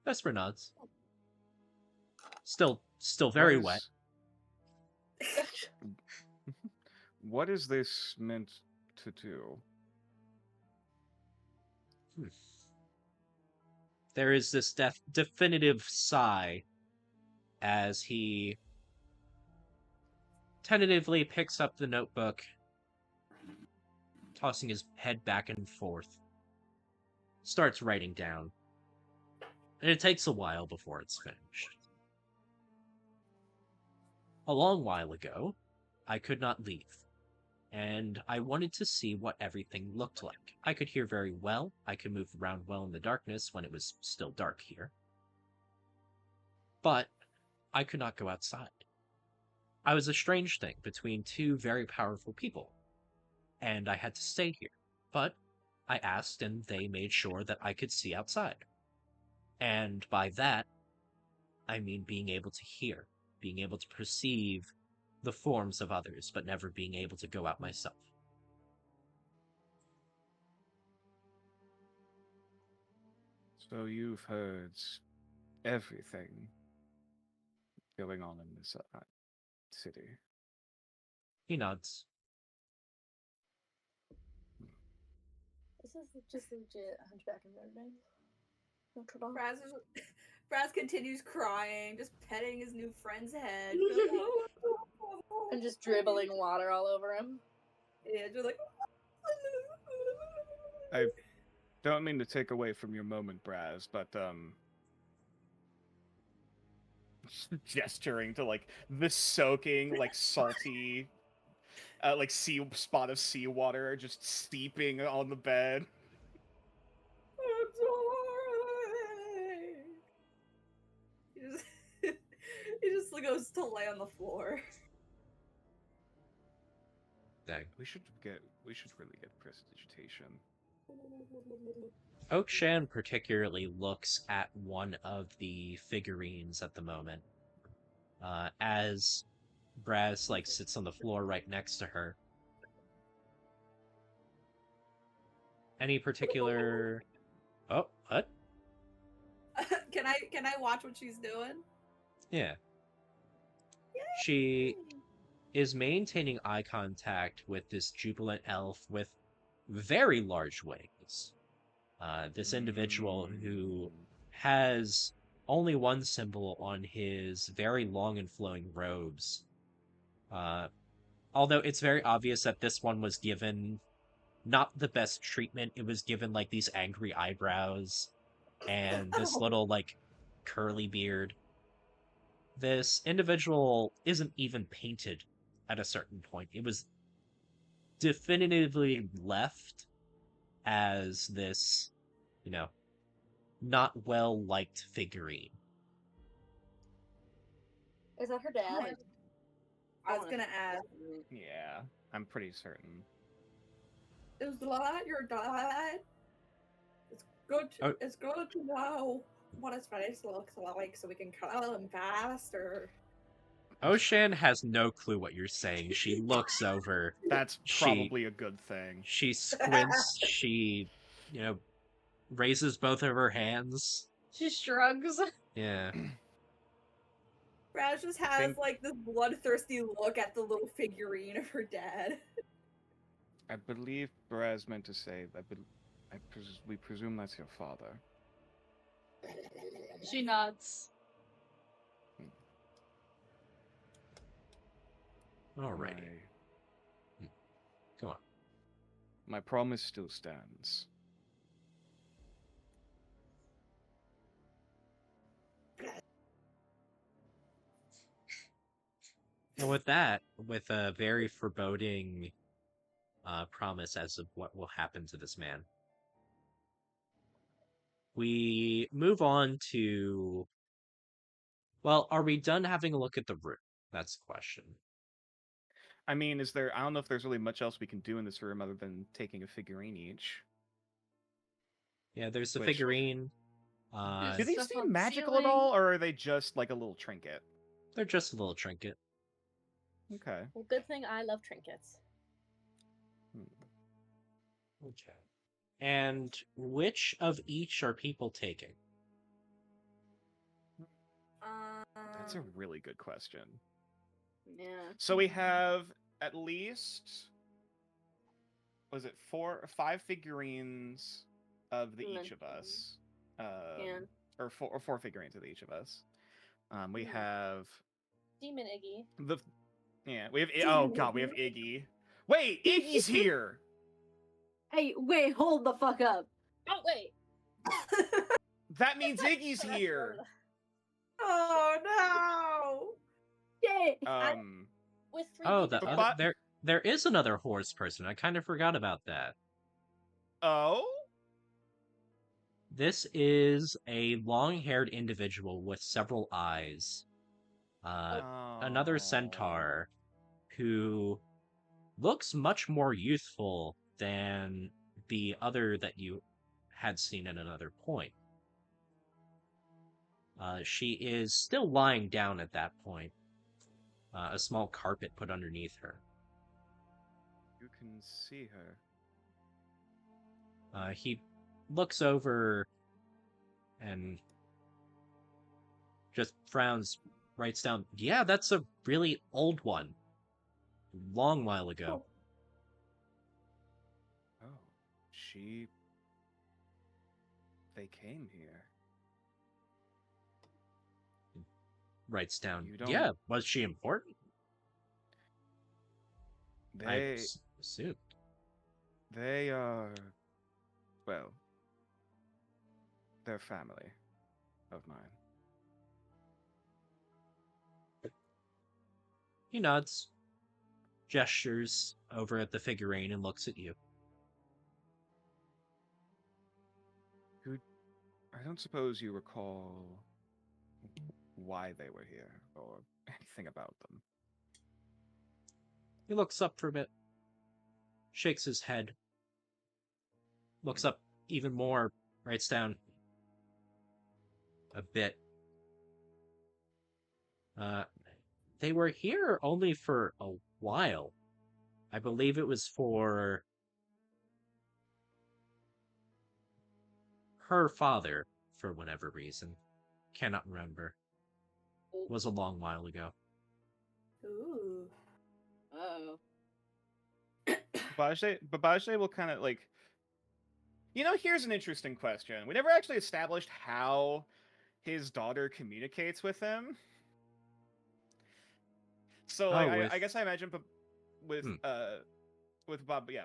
Vesper nods. Still What very wet. is what is this meant to do? Hmm. There is this definitive sigh as he tentatively picks up the notebook, tossing his head back and forth, starts writing down. And it takes a while before it's finished. A long while ago, I could not leave, and I wanted to see what everything looked like. I could hear very well, I could move around well in the darkness when it was still dark here, but I could not go outside. I was a strange thing between two very powerful people, and I had to stay here. But I asked, and they made sure that I could see outside. And by that, I mean being able to hear, being able to perceive the forms of others, but never being able to go out myself. So you've heard everything going on in this city. He nods. This is just legit Hunchback of Notre Dame. Notre Dame. Braz continues crying, just petting his new friend's head. And just dribbling water all over him. Yeah, just like. I don't mean to take away from your moment, Braz, but gesturing to like the soaking, like salty, like sea spot of seawater just steeping on the bed. I'm sorry. He just, he just goes to lay on the floor. Dang. We should really get prestidigitation. Oakshan particularly looks at one of the figurines at the moment, as Braz like sits on the floor right next to her. Any particular? Oh, what? Can I watch what she's doing? Yeah. Yay! She is maintaining eye contact with this jubilant elf with very large wings. This individual who has only one symbol on his very long and flowing robes. Although it's very obvious that this one was given not the best treatment. It was given like these angry eyebrows and this Oh. little like curly beard. This individual isn't even painted at a certain point. It was definitively left as this, not well liked figurine. Is that her dad? I was gonna ask. Yeah, I'm pretty certain. Is that your dad? It's good. Oh. It's good to know what his face looks like, so we can kill him faster. Oshan has no clue what you're saying. She looks over. That's probably a good thing. She squints. She, raises both of her hands. She shrugs. Yeah. Raz just has like this bloodthirsty look at the little figurine of her dad. I believe Braz meant to say that we presume that's your father. She nods. Alrighty. Go on. My promise still stands. And with that, with a very foreboding promise as of what will happen to this man, we move on to. Well, are we done having a look at the room? That's the question. I mean, is there? I don't know if there's really much else we can do in this room other than taking a figurine each. Yeah, there's the Which- figurine. Do these Stuff on seem the magical at ceiling. all, or are they just like a little trinket? They're just a little trinket. Okay. Well, good thing I love trinkets. Okay. And which of each are people taking? That's a really good question. Yeah. So we have at least, was it 5 figurines of the each of us, Yeah. or 4 figurines of each of us. We Hmm. have Demon Iggy. we have oh god, we have Iggy. Wait, Iggy's here. Hey, wait, hold the fuck up. Oh wait. That means Iggy's here. Oh no! Shit. With 3D Oh, the vision. other there is another horse person. I kind of forgot about that. Oh? This is a long-haired individual with several eyes. Another centaur who looks much more youthful than the other that you had seen at another point. She is still lying down at that point. A small carpet put underneath her. You can see her. He looks over and just frowns, writes down, "Yeah, that's a really old one. Long while ago." Oh, they came here. Writes down, You don't- "Yeah, was she important?" They assumed. They are, well, they're family of mine. He nods, gestures over at the figurine, and looks at you. I don't suppose you recall why they were here or anything about them. He looks up for a bit, shakes his head, looks up even more, writes down a bit. They were here only for a while. I believe it was for her father, for whatever reason. Cannot remember. Was a long while ago. Ooh. Oh. Babajde will kind of like, here's an interesting question. We never actually established how his daughter communicates with him. So like, I guess I imagine with Babajde,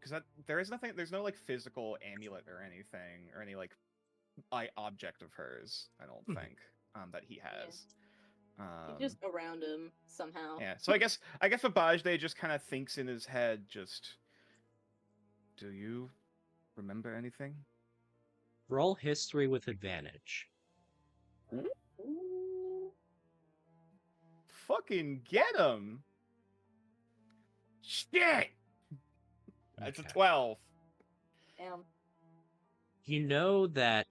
because there's no like physical amulet or anything or any like object of hers, I don't think, that he has. Just around him somehow. Yeah, so I guess Babajde just kind of thinks in his head, just, do you remember anything? Roll history with advantage. Ooh. Fucking get him! Shit! That's a 12. Damn. You know that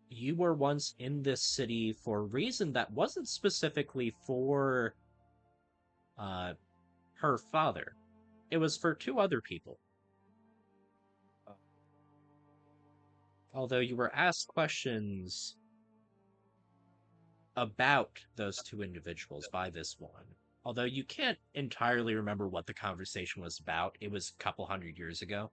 you were once in this city for a reason that wasn't specifically for her father. It was for 2 other people. Although you were asked questions about those 2 individuals by this one. Although you can't entirely remember what the conversation was about. It was a couple hundred years ago.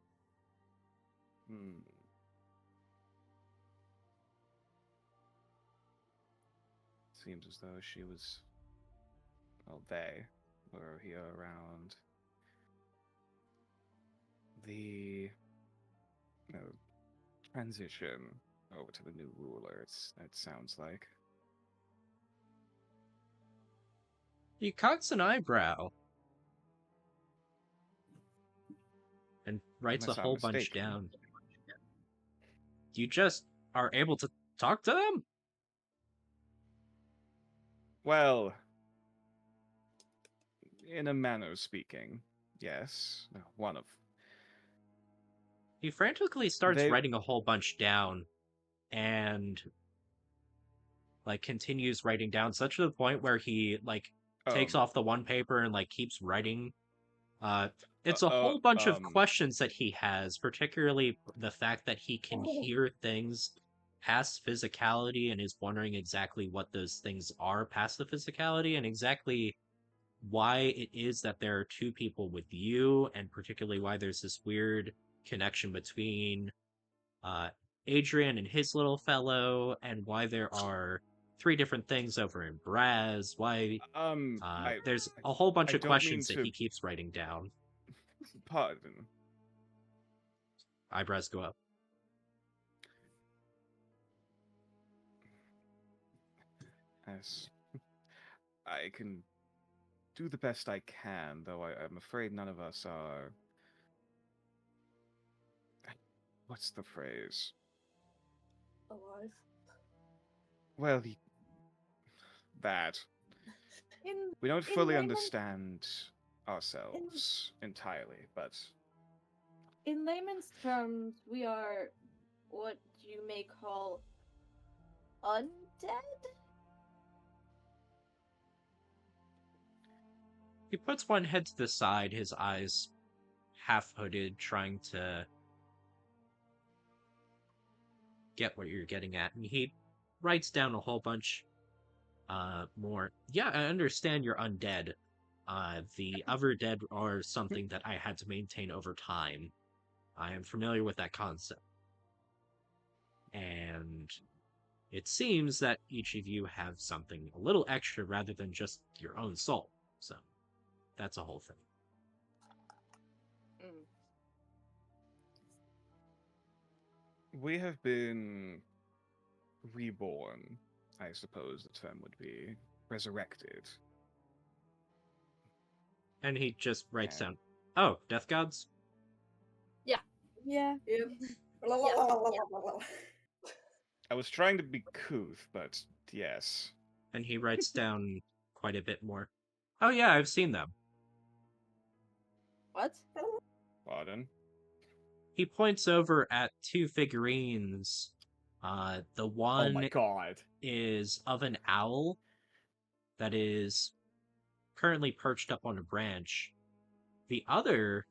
Seems as though she was... Well, they were here around the transition over to the new rulers, it sounds like. He cocks an eyebrow and writes a Unless I'm whole bunch mistaken. down. You just are able to talk to them? Well, in a manner of speaking, yes. One of. He frantically starts They. writing a whole bunch down and like continues writing down, such to the point where he like takes Um. off the one paper and like keeps writing. Uh, Uh, it's a uh, whole bunch of um. questions that he has, particularly the fact that he can hear things past physicality and is wondering exactly what those things are past the physicality and exactly why it is that there are two people with you, and particularly why there's this weird connection between uh, Adrian and his little fellow, and why there are three different things over in Braz. Why I. there's a whole bunch I of don't mean questions that to. he keeps writing down. Pardon. Eyebrows go up. As I can do the best I can, though I'm afraid none of us are. What's the phrase? Alive. Well, that. In We don't in fully layman's understand ourselves entirely, but in layman's terms, we are what you may call undead. He puts one head to the side, his eyes half hooded, trying to get what you're getting at, and he writes down a whole bunch more. Yeah, I understand you're undead. The other dead are something that I had to maintain over time. I am familiar with that concept. And it seems that each of you have something a little extra rather than just your own soul. So that's a whole thing. Mm. we have been reborn, I suppose the term would be. Resurrected. And he just writes And down, oh, death gods? Yeah. Yep. I was trying to be couth, but yes. And he writes down quite a bit more. Oh, yeah, I've seen them. What? Pardon? He points over at two figurines. The Oh my one god. is of an owl that is currently perched up on a branch. The other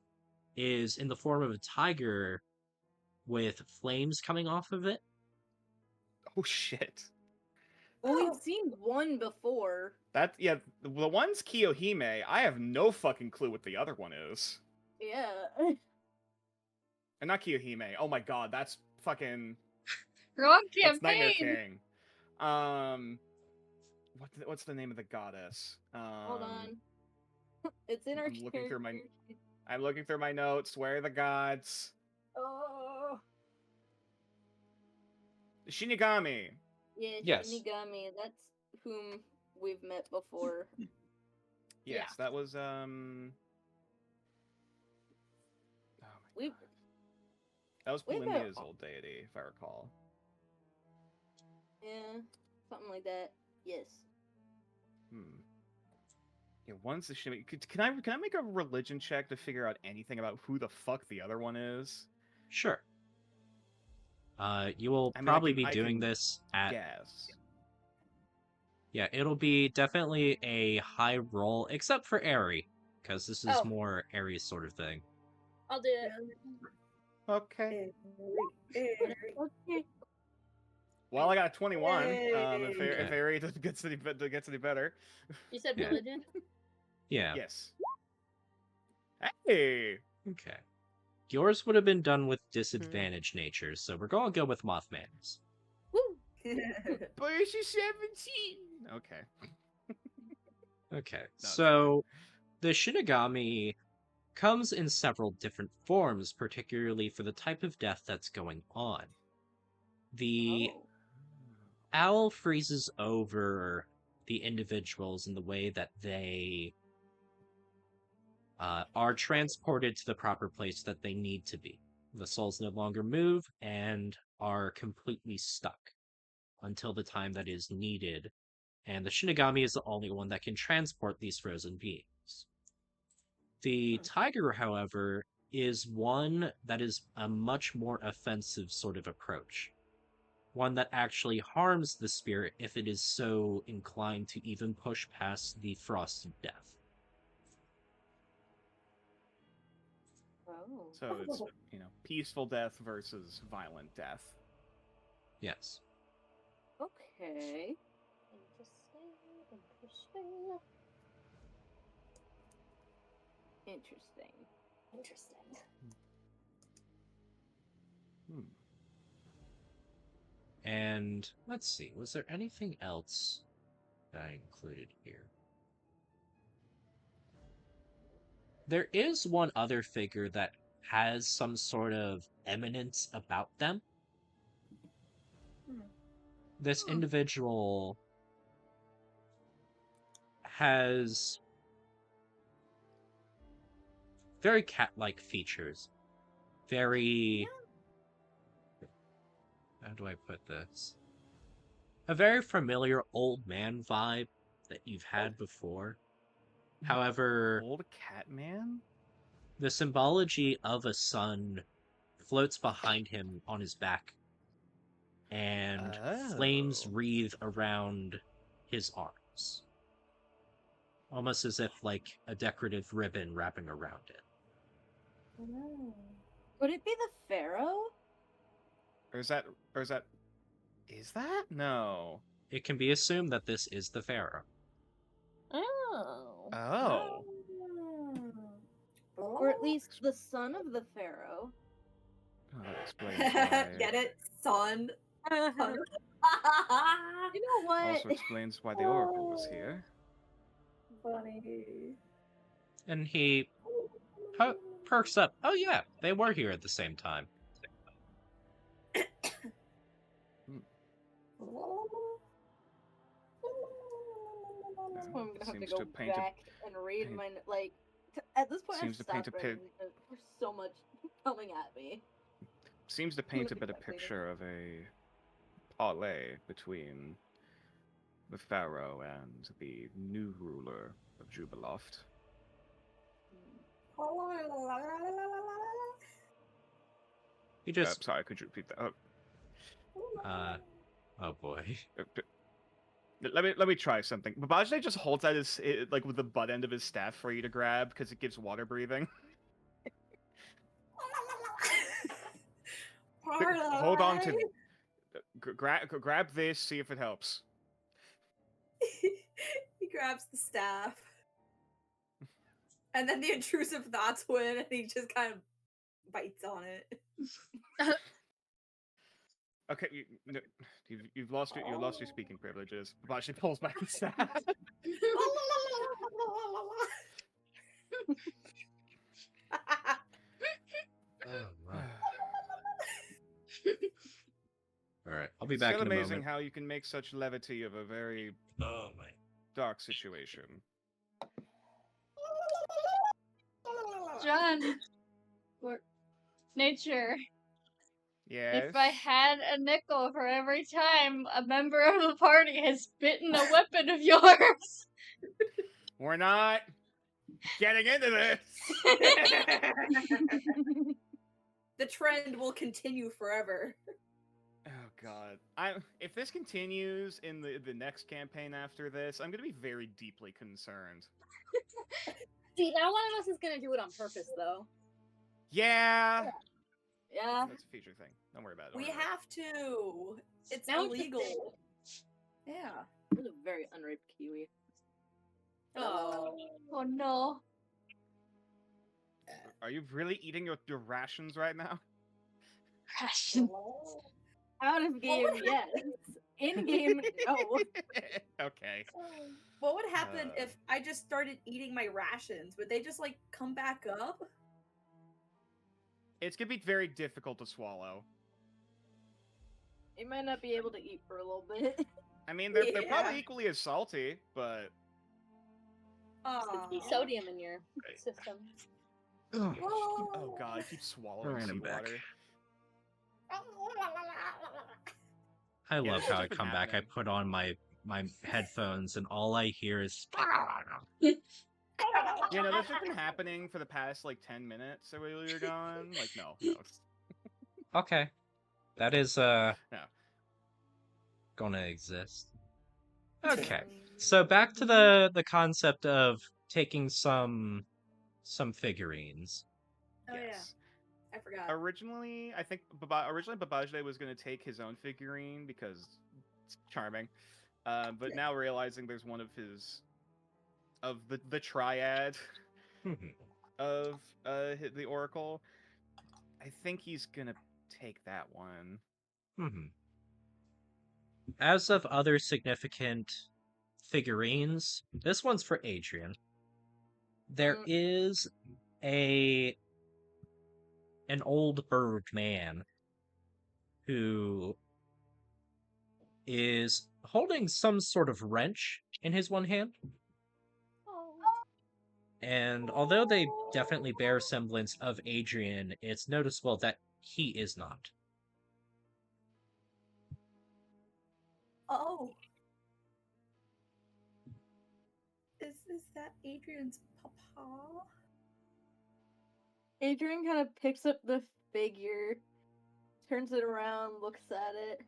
is in the form of a tiger with flames coming off of it. Oh shit. Well, we've seen one before. That, yeah, the one's Kiyohime. I have no fucking clue what the other one is. Yeah. And not Kiyohime. Oh my god, that's fucking. Wrong That's Nightmare campaign. King. What's the name of the goddess? Hold on. It's in our I'm looking through my. character sheet. I'm looking through my notes. Where are the gods? Oh. Shinigami. Yeah, Yes. Shinigami. That's whom we've met before. Yes, Yeah. that was Oh my We've god. That was we've Polinia's old deity, if I recall. yeah, something like that. Yes. Yeah, one's the Shinigami. Can I make a religion check to figure out anything about who the fuck the other one is? Sure. You will I mean, probably be I doing can this at. guess. Yeah, it'll be definitely a high roll, except for Airy, because this is Oh. more Airy sort of thing. I'll do it. Okay. Okay. Well, I got a 21. If Okay. Airy gets any better. You said Yeah. religion? Yeah. Yes. Hey. Okay. Yours would have been done with disadvantage nature, so we're gonna go with Mothman's. Woo. But she's 17. Okay. Okay, No, so the Shinigami comes in several different forms, particularly for the type of death that's going on. The Oh. owl freezes over the individuals in the way that they are transported to the proper place that they need to be. The souls no longer move and are completely stuck until the time that is needed and the Shinigami is the only one that can transport these frozen beings. The tiger, however, is one that is a much more offensive sort of approach. One that actually harms the spirit if it is so inclined to even push past the frost of death. Oh. So it's, peaceful death versus violent death. Yes. Okay. Interesting. Interesting. Interesting. Hmm. And let's see, was there anything else that I included here? There is one other figure that has some sort of eminence about them. Hmm. This individual has very cat-like features. Very... How do I put this? A very familiar old man vibe that you've had before. However, Old cat man? the symbology of a sun floats behind him on his back, and flames Oh. wreathe around his arms. Almost as if like a decorative ribbon wrapping around it. Oh. Could it be the Pharaoh? Or is that is that? No. It can be assumed that this is the pharaoh. Oh. Oh. Or at least the son of the Pharaoh. Oh, that explains why. Get it, son? You Son. know what? Also explains why the Oracle was here. Funny. And he perks up. Oh yeah, they were here at the same time. That's why I'm gonna have to Seems go to paint back and read paint- my at this point seems I've to paint stopped a reading because there's so much coming at me. seems to paint a Look better exactly. picture of a parlay between the Pharaoh and the new ruler of Jubiloft. He just Sorry, could you repeat that? oh boy. Let me try something. Babajide just holds out his like with the butt end of his staff for you to grab because it gives water breathing. Hold on to grab this. See if it helps. He grabs the staff. And then the intrusive thoughts win, and he just kind of bites on it. Okay, you've lost your speaking privileges. Babajide pulls back the staff. Oh my. All right, I'll be It's back still in a amazing moment. how you can make such levity of a very Oh my. dark situation. John, nature. Yes. If I had a nickel for every time a member of the party has bitten a weapon of yours. We're not getting into this. The trend will continue forever. Oh god. If this continues in the next campaign after this, I'm gonna be very deeply concerned. See, now one of us is gonna do it on purpose, though. Yeah. Yeah. That's a future thing. Don't worry about it. We have to. It's Now it's illegal. Yeah. This is a very unripe kiwi. Oh. Oh no. Are you really eating your rations right now? Crashing. Out of game, yes. In game, no. Okay. What would happen if I just started eating my rations? Would they just like come back up? It's gonna be very difficult to swallow. You might not be able to eat for a little bit. I mean, they're Yeah. probably equally as salty, but Oh. Sodium in your system. oh god, I keep swallowing Alright, I'm back. seawater. I Yeah, love this how has I been come back. I happening. put on my my headphones, and all I hear is. Yeah, no, that's just been happening for the past like 10 minutes while you're gone. Like, no, no, Okay, that is no. gonna exist. Okay, so back to the concept of taking some figurines. Oh yeah, Yes. I forgot. Originally, I think originally Babajide was going to take his own figurine because it's charming. But now realizing there's one of his of the triad Mhm, of the Oracle, I think he's gonna take that one. mhm. As of other significant figurines, this one's for Adrian. There Mm. is a an old bird man who is holding some sort of wrench in his one hand. And although they definitely bear semblance of Adrian, it's noticeable that he is not. Oh, is that Adrian's papa? Adrian kind of picks up the figure, turns it around, looks at it,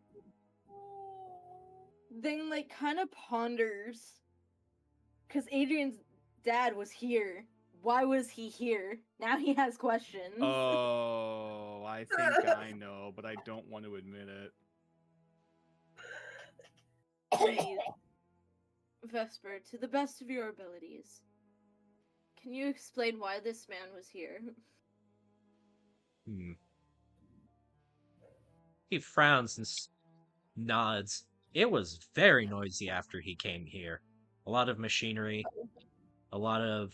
then like kind of ponders. Because Adrian's dad was here. Why was he here? Now he has questions. Oh, I think I know, but I don't want to admit it. Please, Vesper, to the best of your abilities, can you explain why this man was here? Hmm. He frowns and nods. It was very noisy after he came here. A lot of machinery, a lot of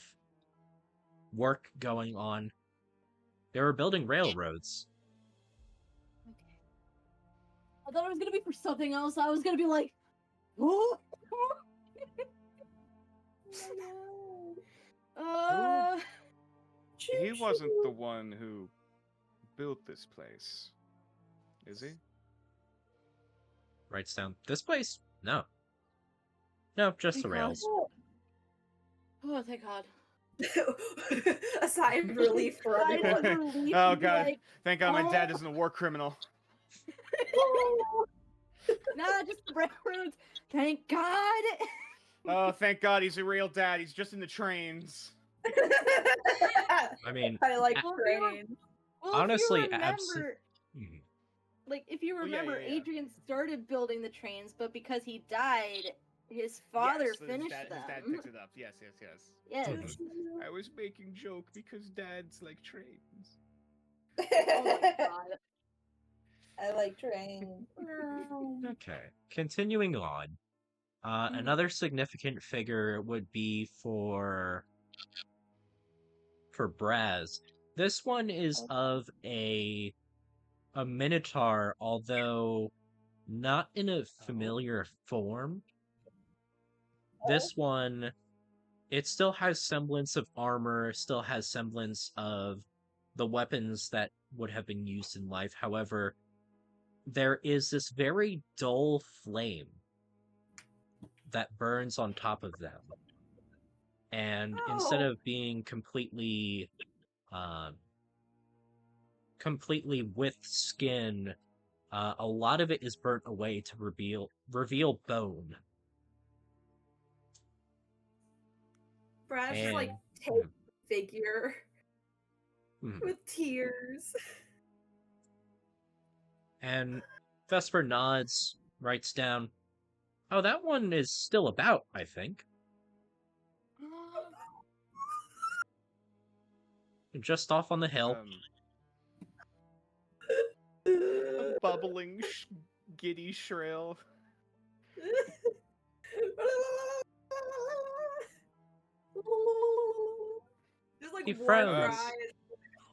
work going on. They were building railroads. Okay. I thought it was gonna be for something else. I was gonna be like, what? uh, He wasn't the one who built this place, is he? Writes down, this place? No. No, just thank the God. rails. Oh, thank God. A sigh of relief for Sigh of everyone. relief Oh to be god, like, thank God my oh. dad isn't a war criminal. Nah, just railroads. Thank God. Oh, thank God he's a real dad. He's just in the trains. I mean, I like Well, if you were- trains. Well, honestly, if you remember, like if you Well, yeah, remember, yeah, yeah. Adrian started building the trains, but because he died, his father Yes, finished his them. dad picks it up. Yes, yes, yes. Yes. I was making joke because dads like trains. Oh my God. I like trains. Okay, continuing on. Another significant figure would be for Braz. This one is of a minotaur, although not in a familiar form. This one, it still has semblance of armor, still has semblance of the weapons that would have been used in life. However, there is this very dull flame that burns on top of them. And instead of being uh, completely with skin, a lot of it is burnt away to reveal bone. Brad's just like And take figure with tears. and Vesper nods, writes down, "Oh, that one is still about, I think. Just off on the hill." A bubbling, giddy shrill. Just like He war frowns. cries,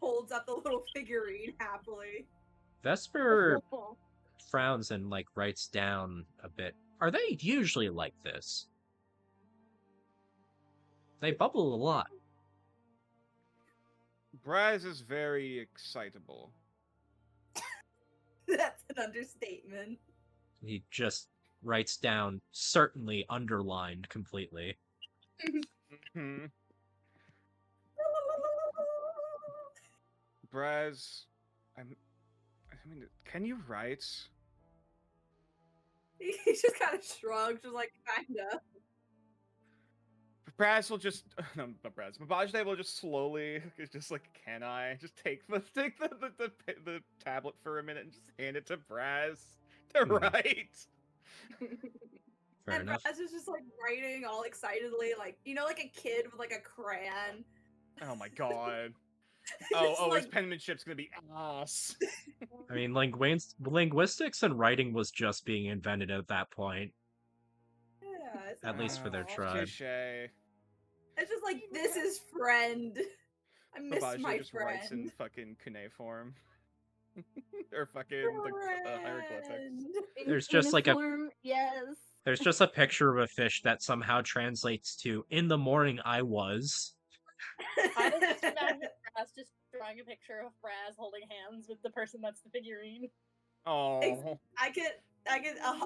holds up the little figurine happily. Vesper frowns and like writes down a bit. Are they usually like this? They bubble a lot. Braz is very excitable. That's an understatement. He just writes down certainly underlined completely. Mhm. Braz, I mean, can you write? He just kind of shrugs, just like kinda. Braz will just no, not Braz. Babajde will just slowly, it's just like, can I just take the tablet for a minute and just hand it to Braz to write? Fair And enough. Braz is just like writing all excitedly, like like a kid with like a crayon. Oh my god. Just, His like, penmanship's gonna be ass. I mean, linguistics and writing was just being invented at that point, yeah, it's at least for their not. tribe. Cliche. It's just like this is friend. I miss Babajde my just writes friend. in fucking cuneiform. Or fucking the hieroglyphics. Friend. There's just like a Uniform, yes. there's just a picture of a fish that somehow translates to "in the morning I was." I was just imagining Braz just drawing a picture of Braz holding hands with the person that's the figurine. Oh. I get.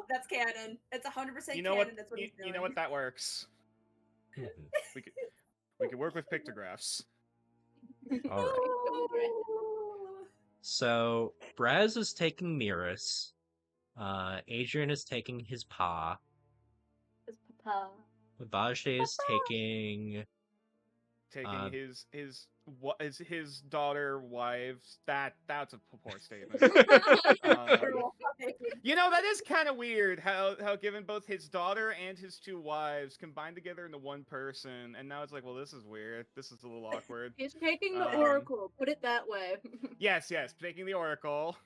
That's canon. It's 100% You know canon. what? That's what he's doing. You know what? That works. Mhm. We could work with pictographs. All right. So Braz is taking Miras. Adrian is taking his pa. His papa. Vajde is taking Taking his daughter, wives. That's a poor statement. You know, that is kind of weird how given both his daughter and his two wives combined together into one person, and now it's like, well, this is weird. This is a little awkward. He's taking the Um, oracle. Put it that way. Yes, taking the oracle.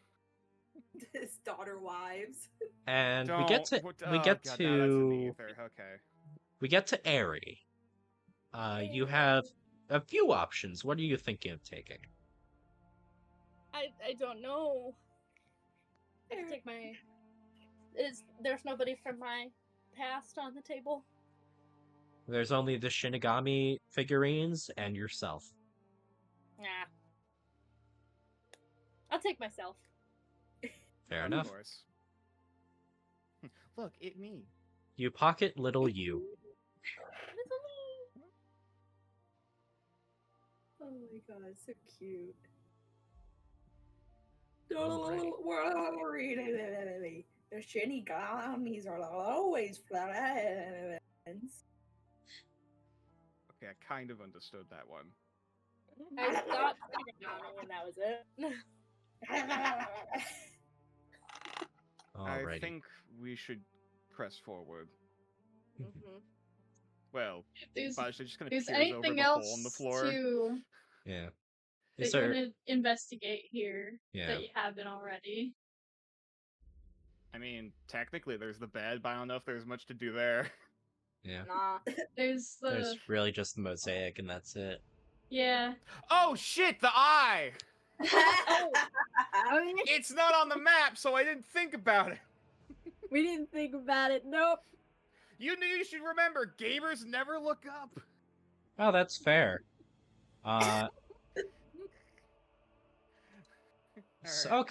His daughter wives. and Don't. we get to God, now that's in the ether. Okay. we get to Aerie. You have a few options. What are you thinking of taking? I don't know. I can take my. There's nobody from my past on the table? There's only the Shinigami figurines and yourself. Nah. I'll take myself. Fair Of enough. course. Look, it me. You pocket little you. Oh my god, so cute. The Shinigamis are always friends. Okay, I kind of understood that one. I stopped Shinigami and that was it. Alrighty. I think we should press forward. Mhm. Well, There's Baj's just gonna there's peers over anything the else hole in the floor. to Yeah. that Is you there? want to investigate here Yeah. that you haven't already? I mean, technically there's the bed, but I don't know if there's much to do there. Yeah. Nah. There's the There's really just the mosaic, and that's it. yeah. Oh shit, the eye! Oh, yeah. It's not on the map, so I didn't think about it. We didn't think about it. Nope. You should remember, gamers never look up. Oh, that's fair. So, Alright.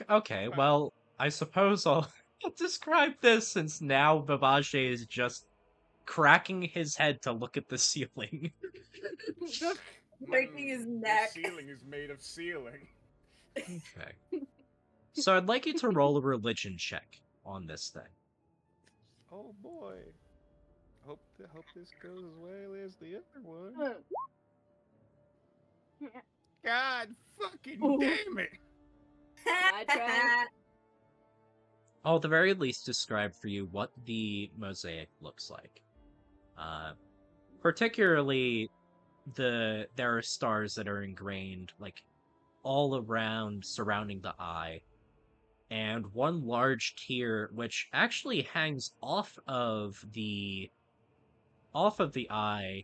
okay. Fine. Well, I suppose I'll describe this since now Babaje is just cracking his head to look at the ceiling. Breaking his neck. The ceiling is made of ceiling. Okay. So I'd like you to roll a religion check on this thing. Oh boy. Hope this goes as well as the other one. God fucking Ooh. damn it! I tried. I'll at the very least describe for you what the mosaic looks like. Particularly there are stars that are ingrained like all around surrounding the eye, and one large tear which actually hangs off of the eye,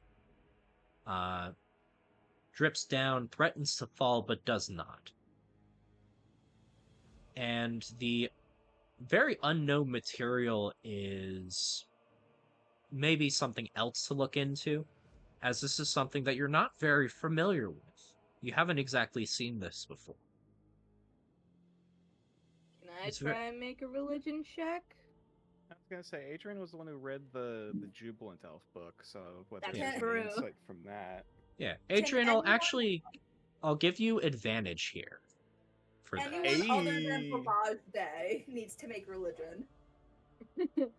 drips down, threatens to fall, but does not. And the very unknown material is maybe something else to look into, as this is something that you're not very familiar with. You haven't exactly seen this before. Can I It's try and make a religion check? I was gonna say Adrian was the one who read the Jubilant Elf book, so whether That's there's true. any insight from that. Yeah, Can Adrian, anyone, I'll give you advantage here for that. anyone other than Ayy. Babaj Day needs to make religion? Yep,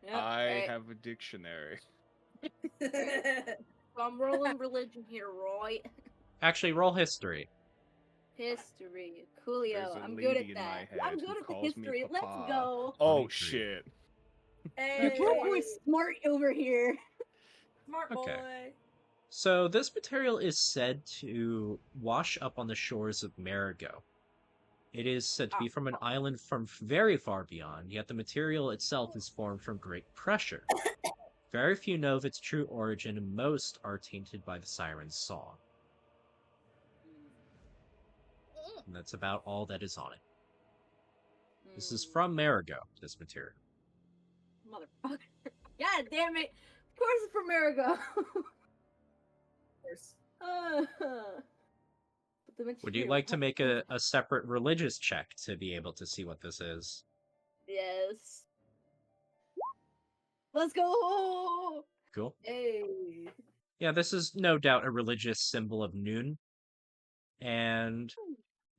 I alright. have a dictionary. So I'm rolling religion here, right? Actually, roll history. History. There's Coolio. a I'm good lady at in my that. head I'm who good at the calls me history. Let's Papa. go. Oh 23. shit. We're going Hey, smart over here. smart Okay. boy. So this material is said to wash up on the shores of Marigo. It is said to be from an island from very far beyond, yet the material itself is formed from great pressure. Very few know of its true origin, and most are tainted by the siren's song. And that's about all that is on it. This is from Marigo, this material. Motherfucker. God damn it. Of course it's from America. But the Would you material like to make a separate religious check to be able to see what this is? Yes. Let's go! Cool. Hey. Yeah, this is no doubt a religious symbol of Noon. And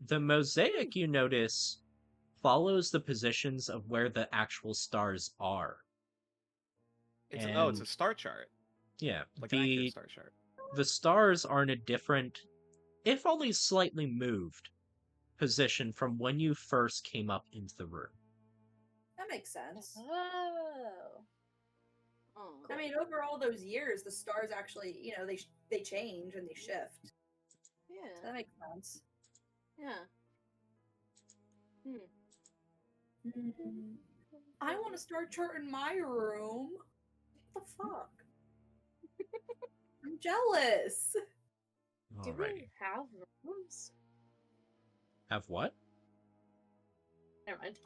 the mosaic, you notice, follows the positions of where the actual stars are. It's And a star chart. yeah, Like an accurate star chart. the stars are in a different, if only slightly moved, position from when you first came up into the room. That makes sense. Oh. Oh. I mean, over all those years, the stars actually, they change and they shift. So Yeah. that makes sense. Yeah. I want to start charting my room. What the fuck? I'm jealous. Do Alrighty. we have rooms? Have what? Never mind.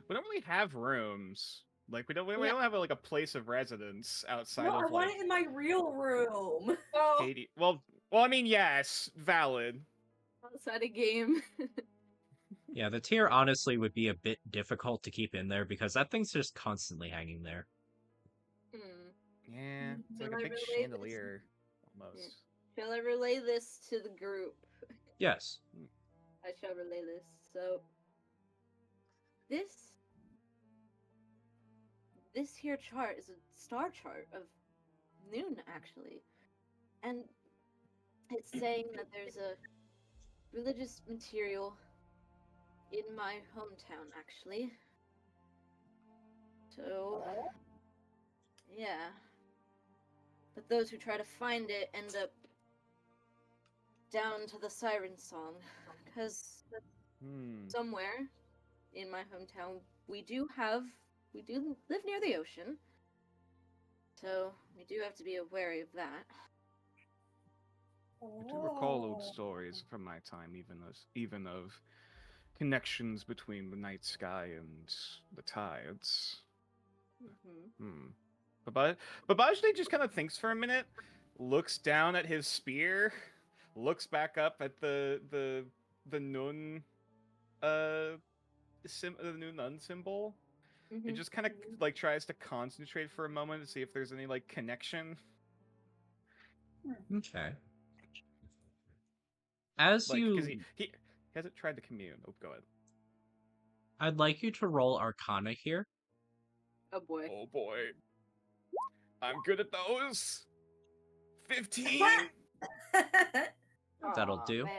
We don't really have rooms. Like we don't have like a place of residence outside No, I of want like it in my real room. Oh, Katie. Well, I mean, yes, valid. Outside a game. Yeah, the tier honestly would be a bit difficult to keep in there because that thing's just constantly hanging there. Yeah, it's Shall like a I big relay this? chandelier, almost. Shall I relay this to the group? Yes. I shall relay this. So, this here chart is a star chart of Noon, actually. And it's saying that there's a religious material in my hometown, actually. So, yeah. But those who try to find it end up down to the siren song. Because somewhere in my hometown, we do live near the ocean. So, we do have to be wary of that. I do recall old stories from my time, even of connections between the night sky and the tides. But Babajde just kind of thinks for a minute, looks down at his spear, looks back up at the nun, the new nun symbol, and just kind of like tries to concentrate for a moment to see if there's any like connection. Okay. As Like, because you, he hasn't tried to commune. Oh, go ahead. I'd like you to roll Arcana here. Oh boy. Oh boy. I'm good at those. 15. That'll Aw, do. Man.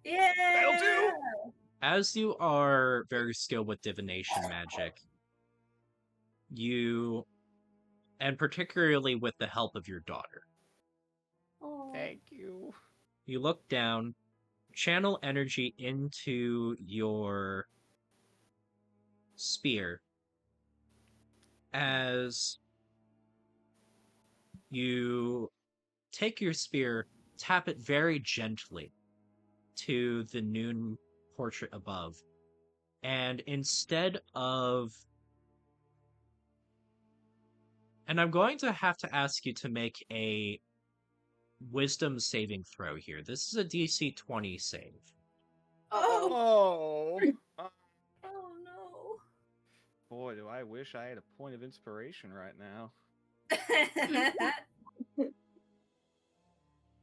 Yeah. That'll do. As you are very skilled with divination magic, and particularly with the help of your daughter, Thank you. you look down, channel energy into your spear as you take your spear, tap it very gently to the Noon portrait above, and instead of... And I'm going to have to ask you to make a wisdom saving throw here. This is a DC 20 save. Oh. Oh. Oh no. Boy, do I wish I had a point of inspiration right now.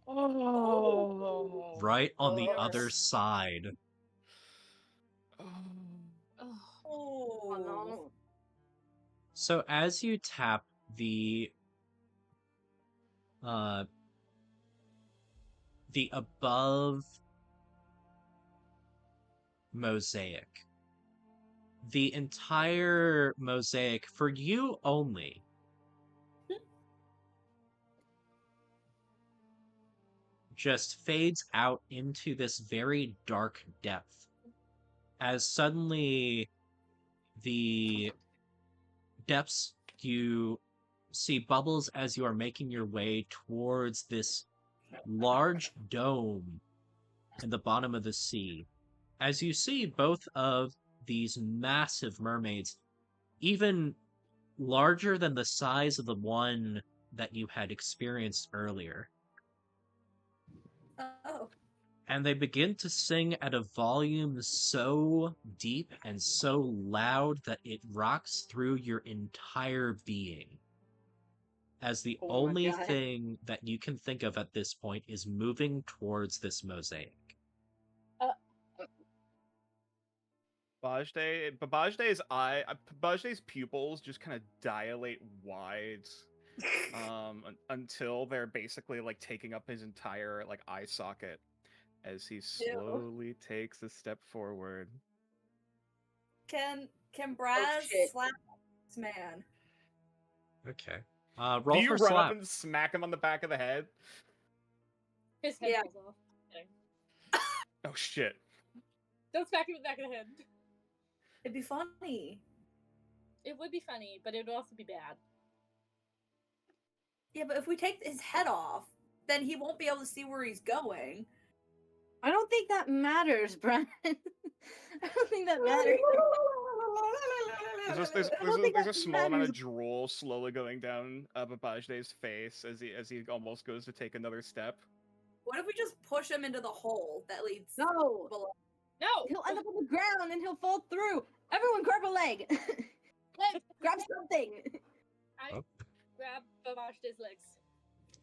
Oh. Right on the other Yes. side. Oh. Oh Oh. no. So as you tap uh the above mosaic, the entire mosaic for you only just fades out into this very dark depth as suddenly the depths, you see bubbles as you are making your way towards this large dome in the bottom of the sea. As you see both of these massive mermaids, even larger than the size of the one that you had experienced earlier. Oh. And they begin to sing at a volume so deep and so loud that it rocks through your entire being. As the Oh my only God. thing that you can think of at this point is moving towards this mosaic. Babajde's pupils just kind of dilate wide, until they're basically like taking up his entire like eye socket as he slowly takes a step forward. Can Braz shit. slap this man? Okay. Do Roll you for run up slap. and smack him on the back of the head? His head Yeah. falls off. Kidding. Oh shit. Don't smack him in the back of the head. It'd be funny. It would be funny, but it would also be bad. Yeah, but if we take his head off, then he won't be able to see where he's going. I don't think that matters, Brian. I don't think that matters. There's I don't think a that small amount of matters. drool slowly going down Babajde's face as he almost goes to take another step. What if we just push him into the hole that leads No. below? No! He'll end up on the ground and he'll fall through. Everyone grab a leg. Legs! Grab something. I Oh. grab Babash's legs.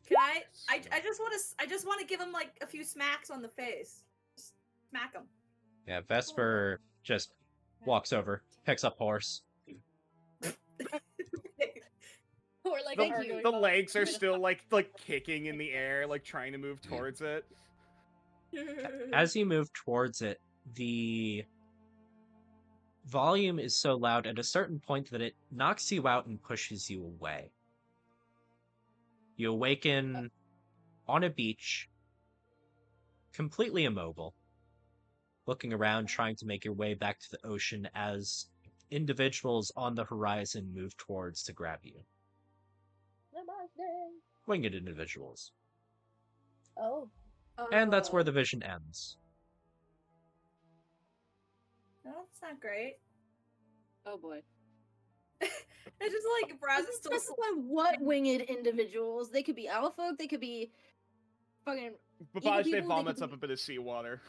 Can I just want to give him like a few smacks on the face. Just smack him. Yeah, Vesper just walks over, picks up horse. Or like Thank are you. going The up. legs are still like kicking in the air, like trying to move towards it. As you move towards it, the volume is so loud at a certain point that it knocks you out and pushes you away. You awaken on a beach, completely immobile, looking around, trying to make your way back to the ocean as individuals on the horizon move towards to grab you. Namaste. Winged individuals. Oh. And that's where the vision ends. No, that's not great. Oh boy. It's just like Braz is Doesn't still specify what winged individuals. They could be owl folk. They could be fucking. Babajde people, they vomits could up a bit of seawater.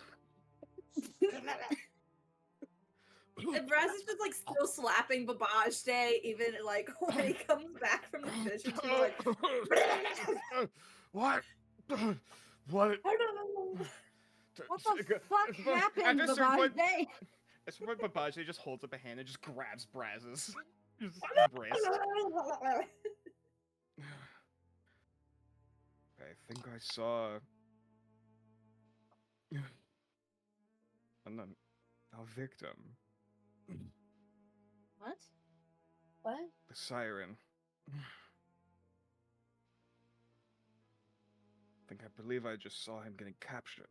And Braz is just like still slapping Babajde even like when he comes back from the vision. He's like, What? What? What the fuck happened, At a certain point, Babajde? at some point, Babajde just holds up a hand and just grabs Braz's wrist. I think I saw our victim, What? What? the siren. I believe I just saw him getting captured.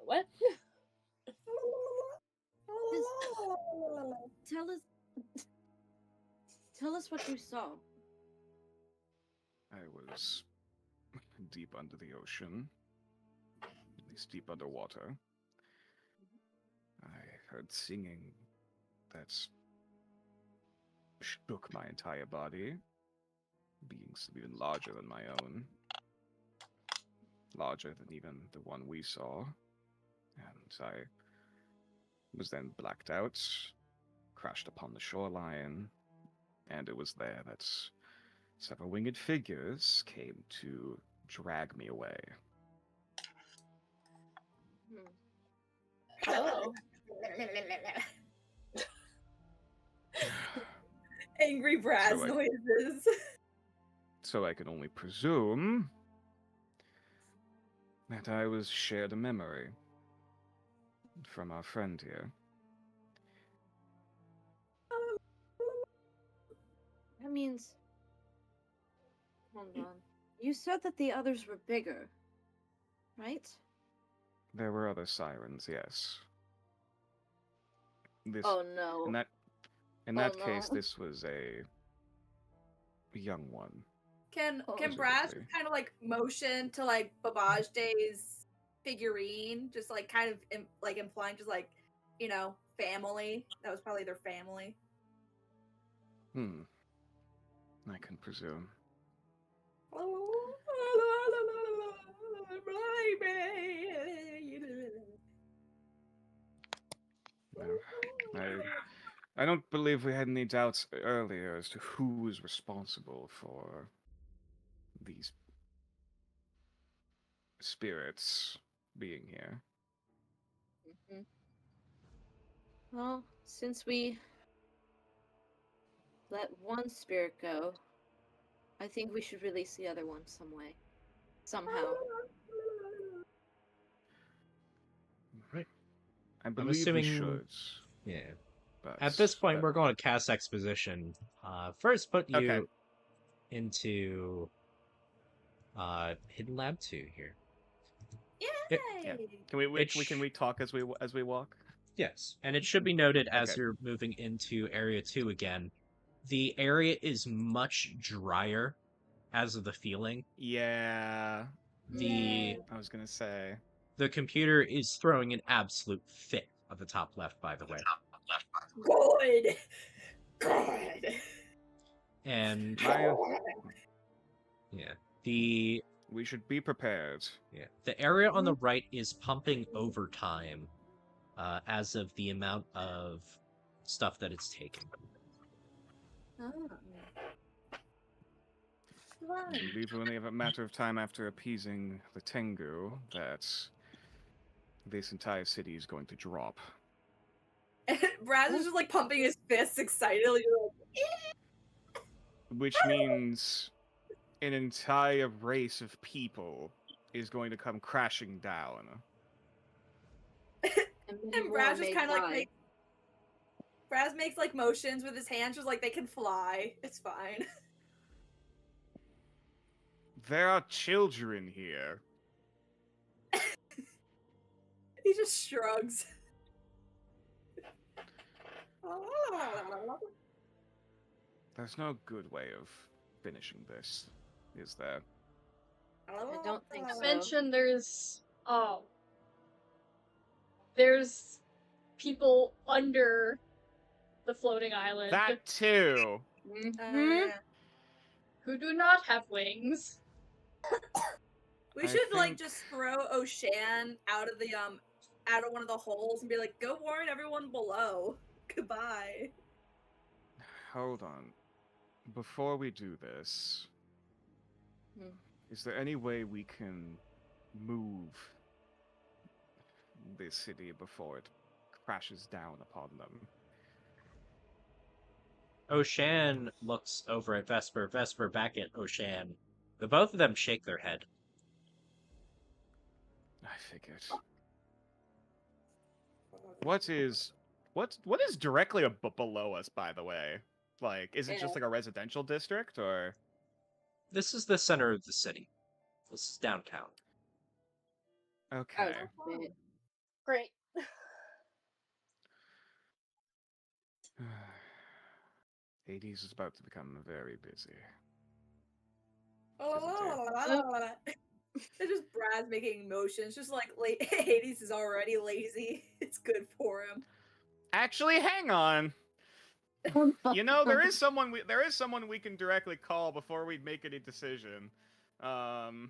What? Tell us. Tell us what you saw. I was deep under the ocean, at least deep underwater. I heard singing that shook my entire body, beings even larger than my own, larger than even the one we saw. And I was then blacked out, crashed upon the shoreline, and it was there that several winged figures came to drag me away. Oh. Angry Braz So I- noises. So I can only presume that I was shared a memory from our friend here. That means. Hold on. You said that the others were bigger, right? There were other sirens, yes. This, Oh no. in that Oh, case, no. this was a young one. Can Oh, Braz presumably. kind of like motion to like Babajde's figurine, just like kind of like implying just like, you know, family. That was probably their family. I can presume. No, I don't believe we had any doubts earlier as to who was responsible for these spirits being here. Mhm. Well, since we let one spirit go, I think we should release the other one some way. Somehow. Right. I I'm believe we assuming. should, Yeah. but At this point, we're going to cast exposition. First, put okay. you into Hidden Lab 2 here. Yay! Yeah. Can we talk as we walk? Yes, and it should be noted as Okay. you're moving into Area 2 again, the area is much drier as of the feeling. Yeah. The I was gonna say. the computer is throwing an absolute fit at the top left, by the way. Good. Good. And My, yeah, the we should be prepared. the area on the right is pumping overtime as of the amount of stuff that it's taking. Oh. I believe we only have a matter of time after appeasing the Tengu that this entire city is going to drop. Braz is just like pumping his fists excitedly. Which means an entire race of people is going to come crashing down. And Braz just kind of like Braz makes like motions with his hands, just like they can fly. It's fine. There are children here. He just shrugs. There's no good way of finishing this, is there? I don't think I so. mentioned there's people under the floating island That too. Mhm. who do not have wings. We should like just throw Oshan out of the out of one of the holes and be like, go warn everyone below. Goodbye. Hold on. Before we do this, Hmm. is there any way we can move this city before it crashes down upon them? Oshan looks over at Vesper, Vesper back at Oshan. The both of them shake their head. I figured. What is directly below us, by the way? Like, is it just like a residential district, or? This is the center of the city. This is downtown. Okay. Great. Hades is about to become very busy. It's just Brad's making motions, just like Hades is already lazy. It's good for him. Actually, hang on. You know, there is someone we can directly call before we make any decision. And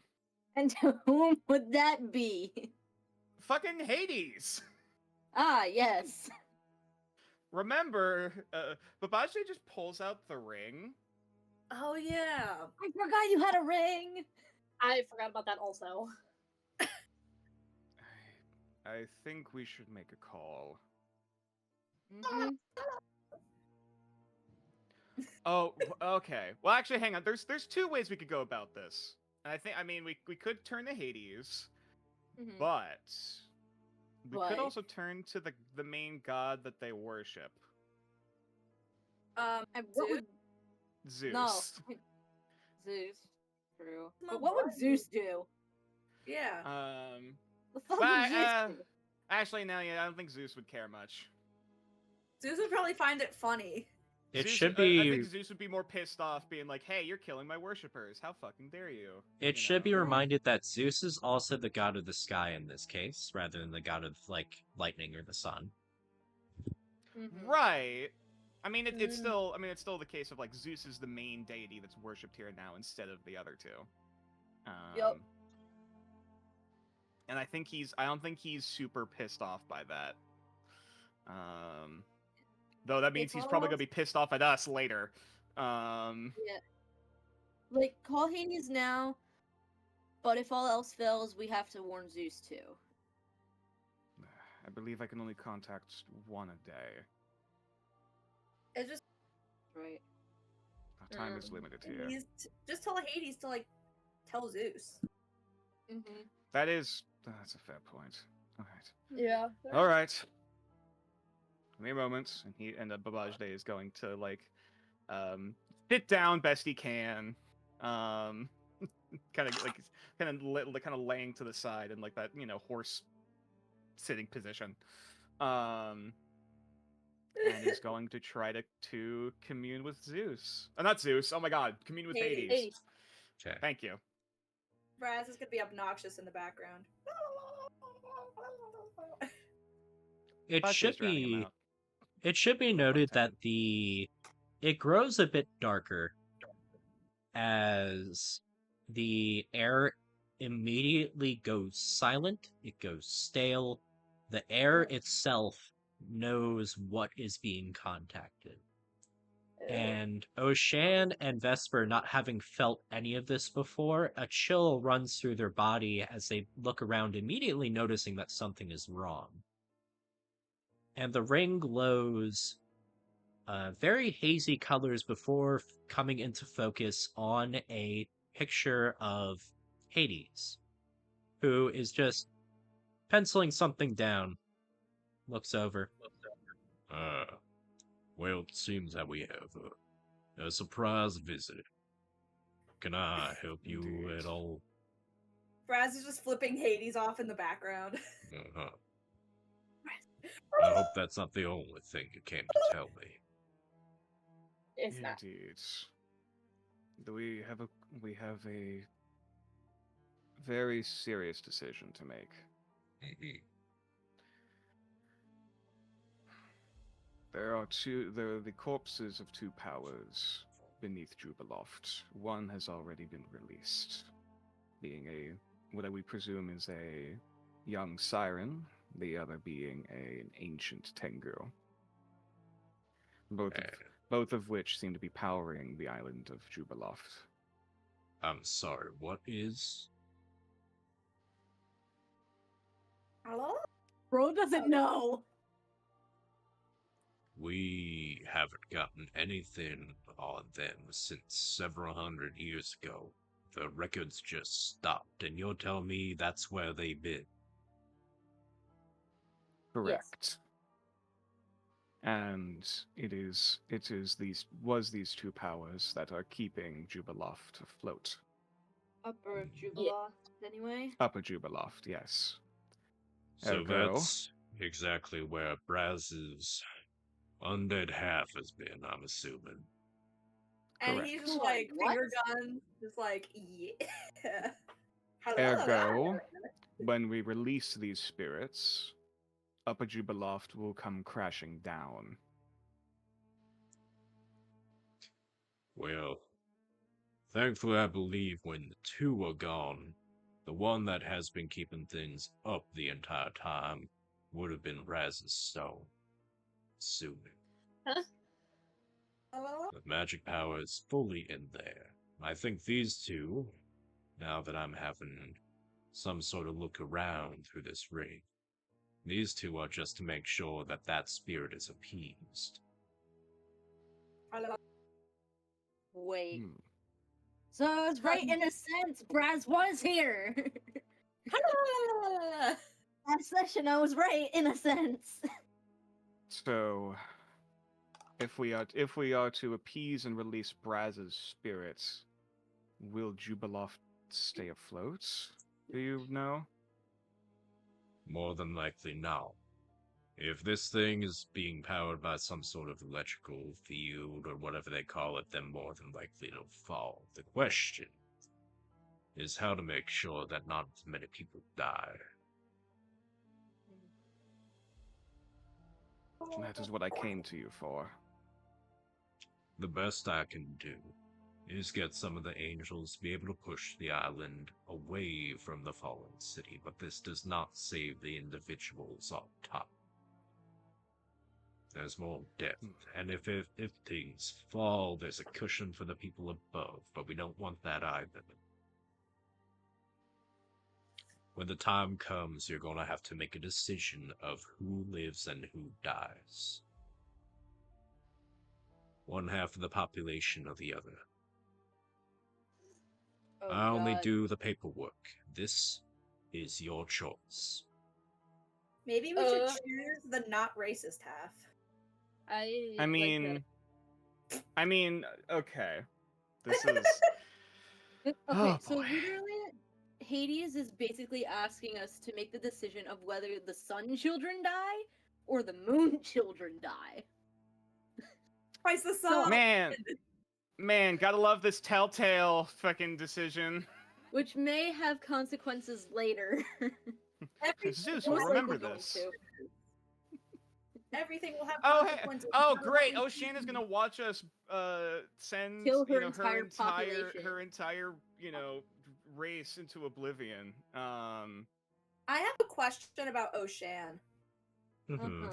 whom would that be? fucking Hades. Ah, yes. Remember, Babaji just pulls out the ring. Oh yeah. I forgot you had a ring. I forgot about that also. I think we should make a call. Mhm. Oh, okay. Well, actually, hang on. There's two ways we could go about this. And I mean, we could turn to Hades, Mhm. but we could But- also turn to the main god that they worship, And what would Zeus. no Zeus? True. My But what would buddy. Zeus do? Yeah. The fuck But, would Zeus do? actually, no, yeah, I don't think Zeus would care much. Zeus would probably find it funny. It Zeus, should I think be. Zeus would be more pissed off, being like, "Hey, you're killing my worshippers. How fucking dare you?" It You should be know? reminded that Zeus is also the god of the sky in this case, rather than the god of like lightning or the sun. Mhm. Right. I mean, it's Mm. still. I mean, it's still the case of like Zeus is the main deity that's worshipped here now instead of the other two. Yup. And I think I don't think he's super pissed off by that. Though that means It's he's probably gonna almost- be pissed off at us later. Yeah. Like, call Hades now, but if all else fails, we have to warn Zeus too. I believe I can only contact one a day. It's just Right. Our time is limited here. just tell Hades to like tell Zeus. Mm-hmm. That's a fair point. All right. Yeah. All right. Give me a moment, and Babajde is going to like, sit down best he can, kind of laying to the side in like that horse sitting position, and is going to try to commune with Zeus. Not Zeus. Oh my God, commune with Hades. Hades. Okay. Thank you. Braz is gonna be obnoxious in the background. It Babajde's should drowning him be. out. It should be noted that it grows a bit darker as the air immediately goes silent, it goes stale. The air itself knows what is being contacted. And Oshan and Vesper, not having felt any of this before, a chill runs through their body as they look around, immediately noticing that something is wrong. And the ring glows very hazy colors before coming into focus on a picture of Hades, who is just penciling something down. Looks over. Well, it seems that we have a surprise visit. Can I help you Indeed. at all? Braz is just flipping Hades off in the background. Uh-huh. I hope that's not the only thing you came to tell me. It's not. Indeed. We have a very serious decision to make. There are the corpses of two powers beneath Jubiloft. One has already been released, being what we presume is a young siren, the other being an ancient Tengu. Both of which seem to be powering the island of Jubiloft. I'm sorry, what is? Hello? Bro doesn't know. We haven't gotten anything on them since several hundred years ago. The records just stopped, and you're telling me that's where they've been? Correct. And it is these two powers that are keeping Jubiloft afloat. Upper Jubiloft, anyway. Upper Jubiloft, yes. So Ergo. that's exactly where Braz's undead half has been, I'm assuming. And he's just Correct. like What? finger gun, just like yeah. Ergo, when we release these spirits, Upper Jubiloft will come crashing down. Well, thankfully I believe when the two are gone, The one that has been keeping things up the entire time would have been Raz's stone. Assuming. Huh? The magic power is fully in there. I think these two, now that I'm having some sort of look around through this ring, these two are just to make sure that that spirit is appeased. Wait. Hmm. So I was right in a sense. Braz was here. Last session, I was right in a sense. So, if we are to appease and release Braz's spirits, will Jubiloft stay afloat? Do you know? More than likely now. If this thing is being powered by some sort of electrical field or whatever they call it, then more than likely it'll fall. The question is how to make sure that not as many people die. That is what I came to you for. The best I can do is get some of the angels to be able to push the island away from the fallen city, but this does not save the individuals on top. There's more depth, and if things fall, there's a cushion for the people above, but we don't want that either. When the time comes, you're gonna have to make a decision of who lives and who dies. One half of the population or the other. Oh, I only God. do the paperwork. This is your choice. Maybe we should choose the not racist half. I mean, okay. This is. Okay, Oh, so boy. literally, Hades is basically asking us to make the decision of whether the sun children die or the moon children die. Twice the sun. Man, gotta love this telltale fucking decision. Which may have consequences later. Zeus Most will likely remember going this. to. Everything will have Oh, hey, consequences. oh, no matter great! what. Oceana's gonna watch us send Kill her her entire population. entire race into oblivion. I have a question about Ocean. Uh-huh.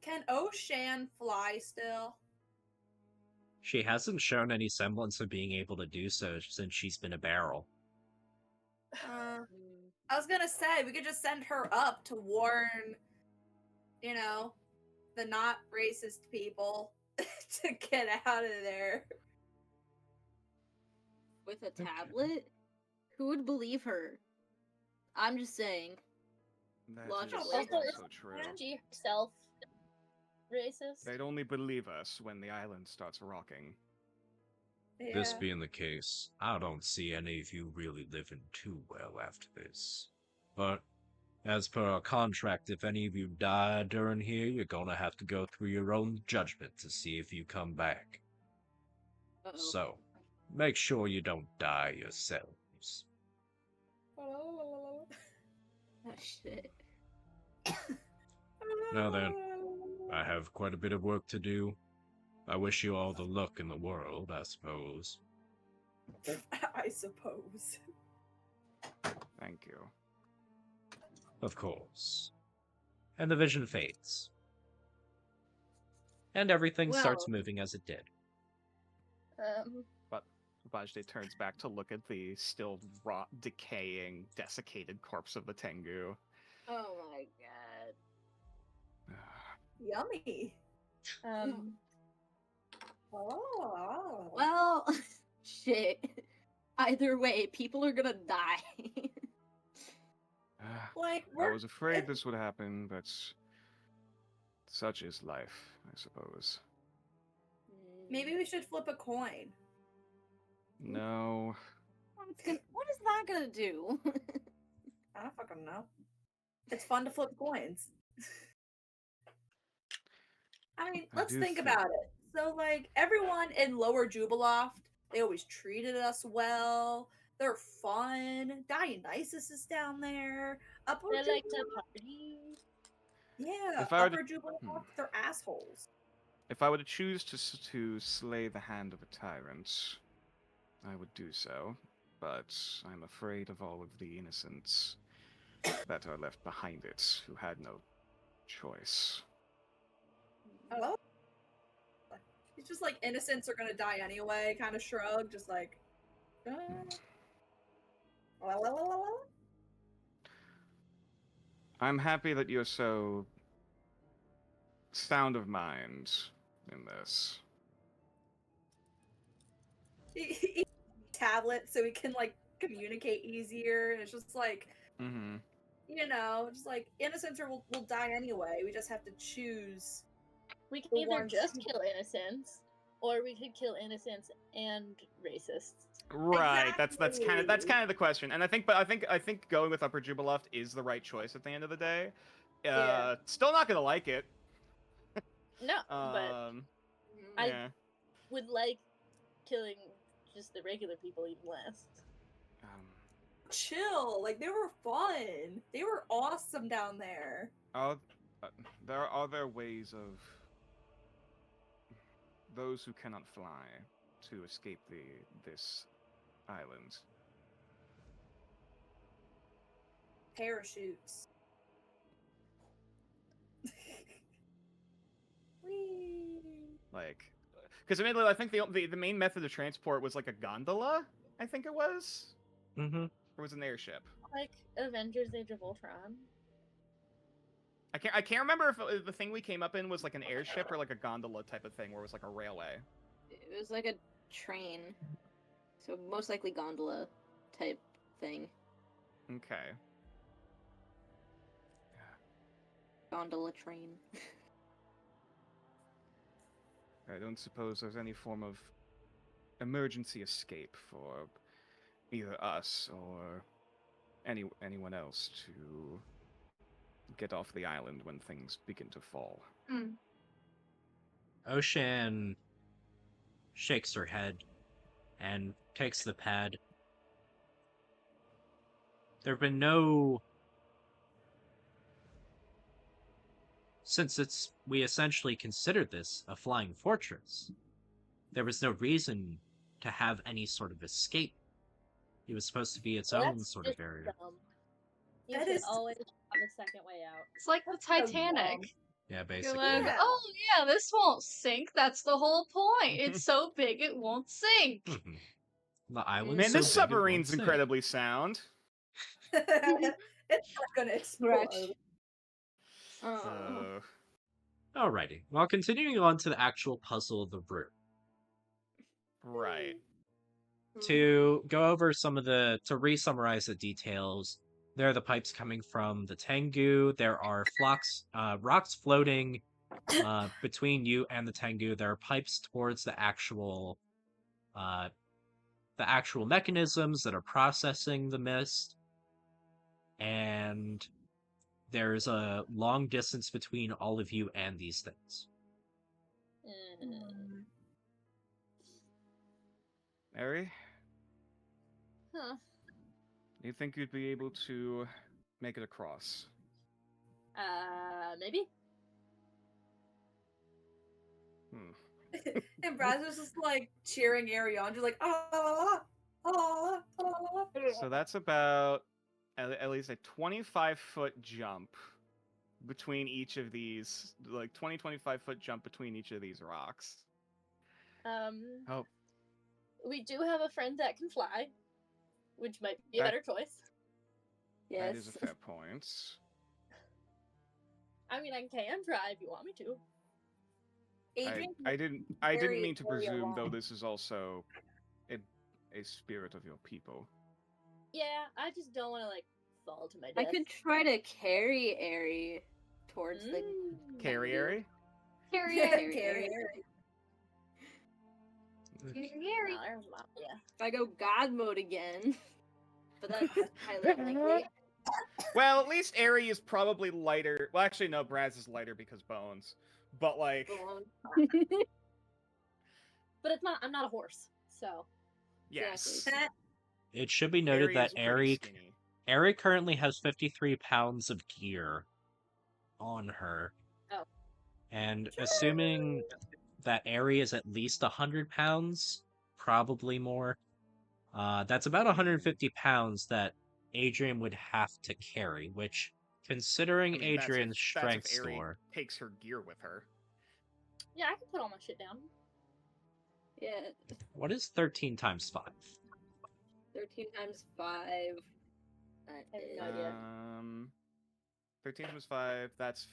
Can Ocean fly still? She hasn't shown any semblance of being able to do so since she's been a barrel. I was gonna say we could just send her up to warn, the not racist people to get out of there. With a tablet? Who would believe her? I'm just saying. That Logical. is Also, also true. She herself racist. They'd only believe us when the island starts rocking. Yeah. This being the case, I don't see any of you really living too well after this. But, as per our contract, if any of you die during here, you're gonna have to go through your own judgment to see if you come back. Uh-oh. So, make sure you don't die yourselves. Oh, shit. Now then, I have quite a bit of work to do. I wish you all the luck in the world, I suppose. I suppose. Thank you. Of course. And the vision fades. And everything starts Well. moving as it did. But Bajde turns back to look at the still rot, decaying, desiccated corpse of the Tengu. Oh my god. Yummy. Oh. Well, shit. Either way, people are gonna die. Like, I was afraid this would happen, but such is life, I suppose. maybe we should flip a coin. No. What is that gonna do? I don't fucking know. It's fun to flip coins. I mean, let's think about it. So, like, everyone in Lower Jubiloft, they always treated us well. They're fun. Dionysus is down there. Upper They like to Jubiloft, party. yeah. If I were to- Upper Jubiloft, they're assholes. If I were to choose to slay the hand of a tyrant, I would do so. but I'm afraid of all of the innocents that are left behind it who had no choice. Oh, it's just like innocents are gonna die anyway. Kind of shrug, just like. La, la, la, la, la. I'm happy that you're so sound of mind in this. He tablet so we can like communicate easier, and it's just like Mm-hmm. just like innocents will die anyway. We just have to choose. We can The either ones just who- kill innocents, or we could kill innocents and racists. Right. That's kind Exactly. of the question. And I think going with Upper Jubiluft is the right choice at the end of the day. Yeah. Still not gonna like it. No, but I Yeah. would like killing just the regular people even less. Um, Chill. Like they were fun. They were awesome down there. are, there are other ways of those who cannot fly to escape this island. Parachutes. Whee! Like, because admittedly, I think the main method of transport was like a gondola. I think it was, Mm-hmm. or was it an airship. Like Avengers: Age of Ultron. I can't remember if the thing we came up in was like an airship or like a gondola type of thing, where it was like a railway. It was like a train, so most likely gondola type thing. Okay. Gondola train. I don't suppose there's any form of emergency escape for either us or anyone else to get off the island when things begin to fall. Ocean shakes her head and takes the pad. There have been no... Since we essentially considered this a flying fortress, there was no reason to have any sort of escape. It was supposed to be its Well, own that's sort of just area. dumb. You That should is always have a second way out. It's like the so Titanic. dumb. Yeah, You're basically. like, Yeah. oh yeah, this won't sink. That's the whole point. It's so big it won't sink. Mhm. The island's Man, so this big it won't submarine's sink. incredibly sound. It's not gonna explode. Scratch. Oh. Alrighty. Well, continuing on to the actual puzzle of the room. Right. To go over to re-summarize the details, there are the pipes coming from the Tengu. There are rocks floating between you and the Tengu. There are pipes towards the actual mechanisms that are processing the mist. And there's a long distance between all of you and these things. Mary, Huh. do you think you'd be able to make it across? Maybe? And Braz was just like cheering Ari on, just like So that's about at least a 25-foot jump between each of these, like 25-foot jump between each of these rocks. Oh, We do have a friend that can fly, which might be a That- better choice. Yes. that is a fair point. I mean, I can try if you want me to. Adrian. I didn't very, mean to very presume, though along. this is also a spirit of your people. Yeah, I just don't want to like fall to my I death. could try to carry Airy towards the Carry Airy? Carry Carry Carry. Harry. Yeah. If I go God mode again, but that's highly unlikely. Well, at least Airy is probably lighter. Well, actually, no, Braz is lighter because bones. But like, But it's not. I'm not a horse, so. yes, It should be noted Airy that is pretty skinny. Ari currently has 53 pounds of gear on her. Oh. And assuming that Ari is at least 100 pounds, probably more, That's about 150 pounds that Adrian would have to carry, which, considering I mean, Adrian's that's strength if Aerie score, takes her gear with her. Yeah, I can put all my shit down. Yeah, what is 13 times 5? 13 times 5. That I have is... no idea. 13 times 5, that's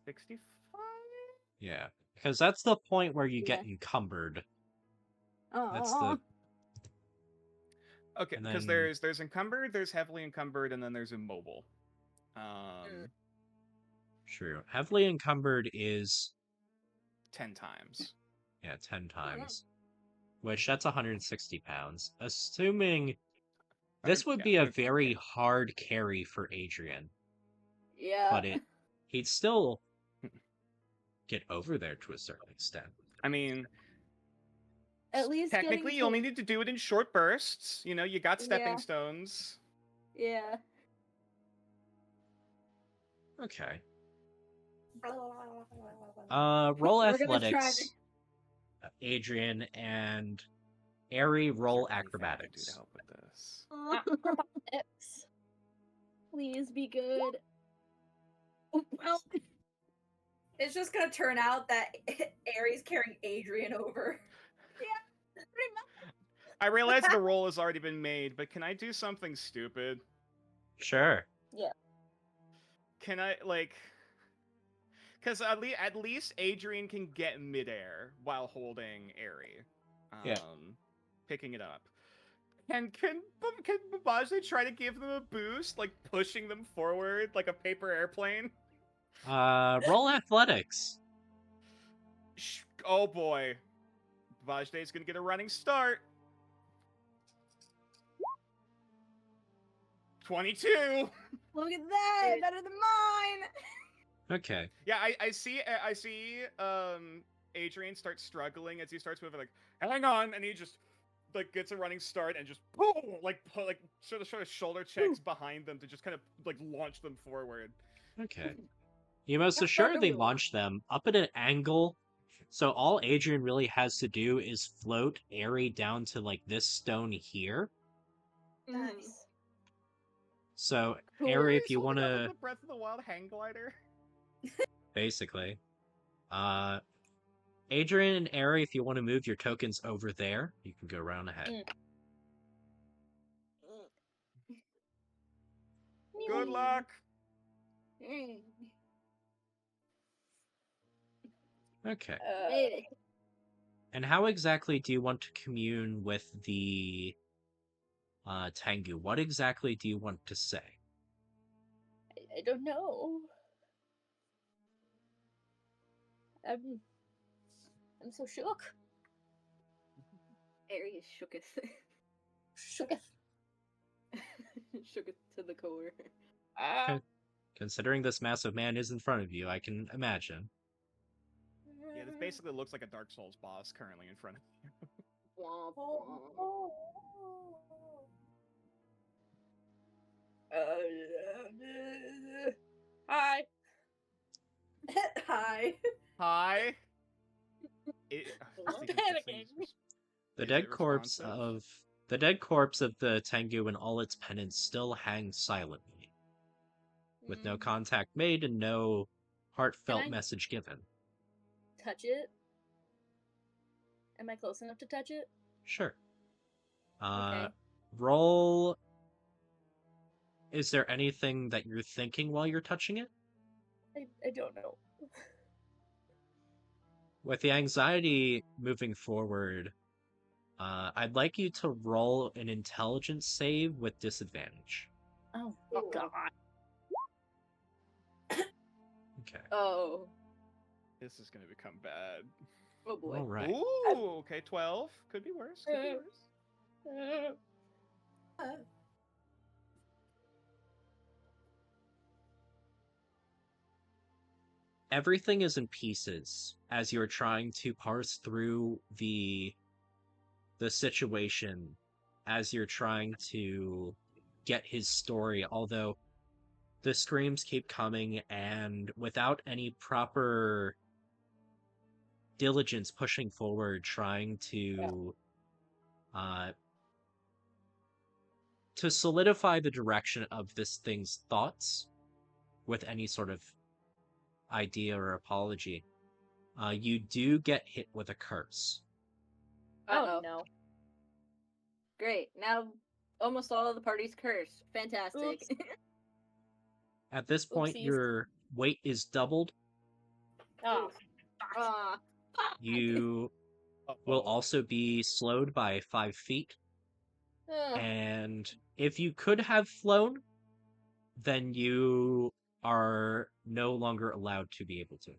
65? Yeah, because that's the point where you Yeah. get encumbered. Oh, That's the Okay, and because then there's encumbered, there's heavily encumbered, and then there's immobile. True. Heavily encumbered is 10 times. 10 times. Which that's 160 pounds. Assuming this would be a 100, very okay. hard carry for Adrian, yeah. but he'd still get over there to a certain extent. I mean, At least technically, you only need to do it in short bursts. You know, you got stepping stones. Yeah. Okay. Roll We're gonna try athletics. Adrian and Aerie roll Is there anything I can do acrobatics. to help with this? X. Please be good. Well, It's just gonna turn out that Aries carrying Adrian over. pretty much. I realize the roll has already been made, but can I do something stupid? Sure. Yeah. Can I, like... Because at least Adrian can get midair while holding Aerie. Yeah. Picking it up. And can Babajde try to give them a boost, like pushing them forward like a paper airplane? Roll athletics. Oh boy. Babajde's gonna get a running start. 22! Look at that! Better than mine! Okay. Yeah, I see Adrian starts struggling as he starts moving, like, hang on, and he just like gets a running start and just boom, like sort of shoulder checks behind them to just kind of like launch them forward. Okay. You most assuredly launch them up at an angle, so all Adrian really has to do is float Aerie down to like this stone here. Nice. So Cool. Aerie, if you want Holding up to, the Breath of the Wild hang glider. basically, Adrian and Aerie, if you want to move your tokens over there, you can go around ahead. Good luck. Okay. Made it. And how exactly do you want to commune with the Tengu? What exactly do you want to say? I don't know. I'm so shook. Aries shooketh. Shooketh. Shooketh to the core. Considering this massive man is in front of you, I can imagine. Yeah, this basically looks like a Dark Souls boss currently in front of you. Womp Oh. Hi. Hi. Hi. I'm panicking. The dead corpse of the Tengu and all its pennants still hang silently, with no contact made and no heartfelt Can I- message given. Touch it. Am I close enough to touch it? Sure. Okay. Roll. Is there anything that you're thinking while you're touching it? I don't know. With the anxiety moving forward, I'd like you to roll an intelligence save with disadvantage. Oh Ooh. God. Okay. Oh. This is gonna become bad. Oh boy. All right. Ooh, okay, 12. Could be worse. Could be worse. Everything is in pieces as you're trying to parse through the situation, as you're trying to get his story, although the screams keep coming, and without any proper diligence pushing forward, trying to Uh, to solidify the direction of this thing's thoughts with any sort of idea or apology, you do get hit with a curse. Uh-oh. Oh no. Great. Now almost all of the party's cursed. Fantastic. Oops. At this point, Oopsies. your weight is doubled. Oh. Aw, fuck. You will also be slowed by 5 feet. Ugh. And if you could have flown, then you are no longer allowed to be able to.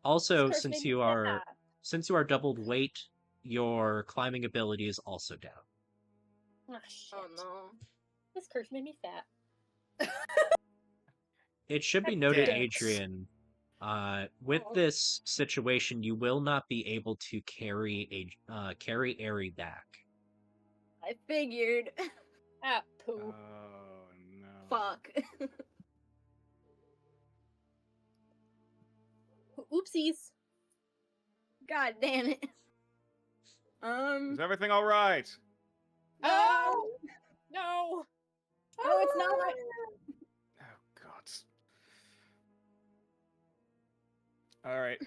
Also, This curse made me fat. since you are doubled weight, your climbing ability is also down. Oh shit. Oh no. This curse made me fat. It should be God noted, damn it. Adrian, with this situation, you will not be able to carry Airy back. I figured. Ah, poo. Oh no. Fuck. Oopsies. God damn it. Is everything all right? No. No. No, it's not. Oh God. All right.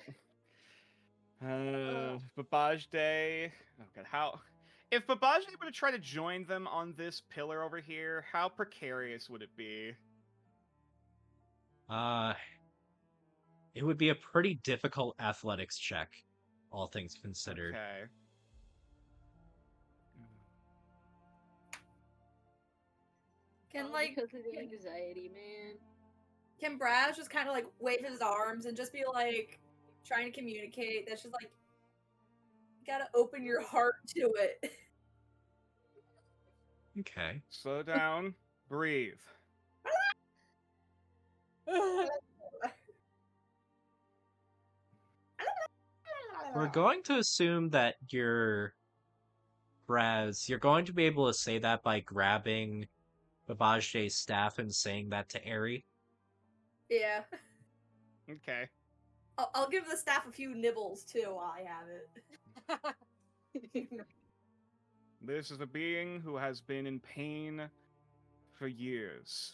Babajde. Oh God, how? If Babajde were to try to join them on this pillar over here, how precarious would it be? It would be a pretty difficult athletics check, all things considered. Okay. Can Oh, like because of the anxiety, man. can Braz just kind of like wave his arms and just be like trying to communicate? That's just like you gotta open your heart to it. Okay. Slow down. Breathe. We're going to assume that you're going to be able to say that by grabbing Babajde's staff and saying that to Airy. Yeah. Okay. I'll give the staff a few nibbles too while I have it. This is a being who has been in pain for years.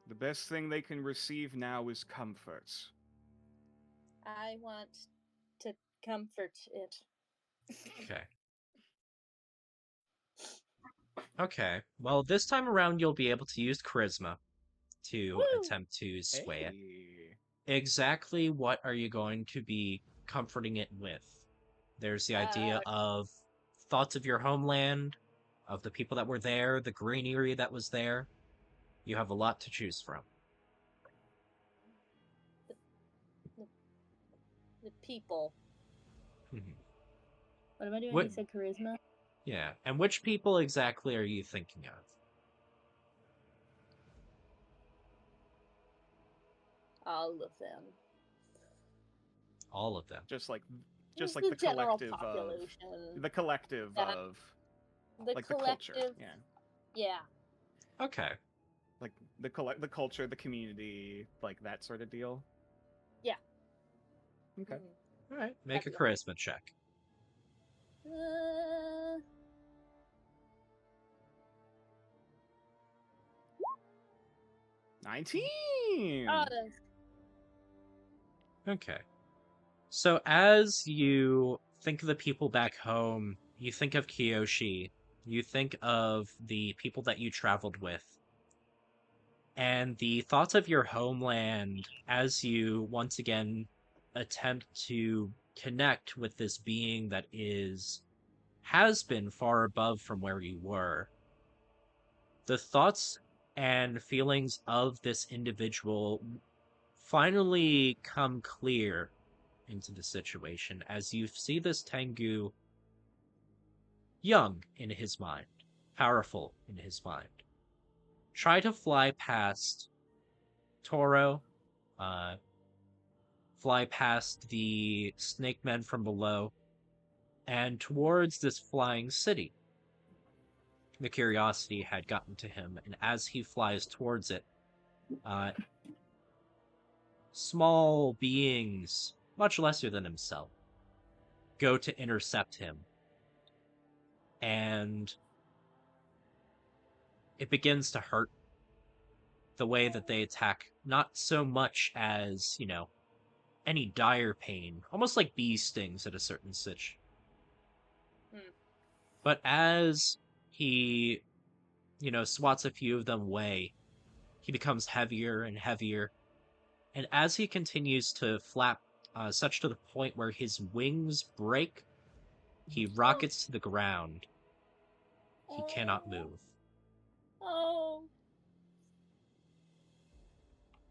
The best thing they can receive now is comfort. I want to comfort it. Okay. Okay. Well, this time around, you'll be able to use charisma to Woo! attempt to sway it. Hey. Exactly what are you going to be comforting it with? There's the idea of thoughts of your homeland, of the people that were there, the greenery that was there. You have a lot to choose from. The people. Mhm. What am I doing? What- You said charisma? Yeah. And which people exactly are you thinking of? All of them. All of them. Just like The the general collective population. of the collective Yeah. of The like collective. the culture. Yeah. Yeah. Okay. Like the culture, the community, like that sort of deal. Yeah. Okay. Mm. All right. Make a That'd be charisma check. 19. Oh, that's Okay. So as you think of the people back home, you think of Kiyoshi, you think of the people that you traveled with, and the thoughts of your homeland as you once again attempt to connect with this being that has been far above from where you were. The thoughts and feelings of this individual finally come clear into the situation as you see this Tengu young in his mind, powerful in his mind, try to fly past Toro, fly past the snake men from below, and towards this flying city. The curiosity had gotten to him, and as he flies towards it, small beings, much lesser than himself, go to intercept him. And it begins to hurt the way that they attack, not so much as, any dire pain, almost like bee stings at a certain stitch. But as he, swats a few of them away, he becomes heavier and heavier. And as he continues to flap, such to the point where his wings break, he rockets to the ground. He cannot move. Oh.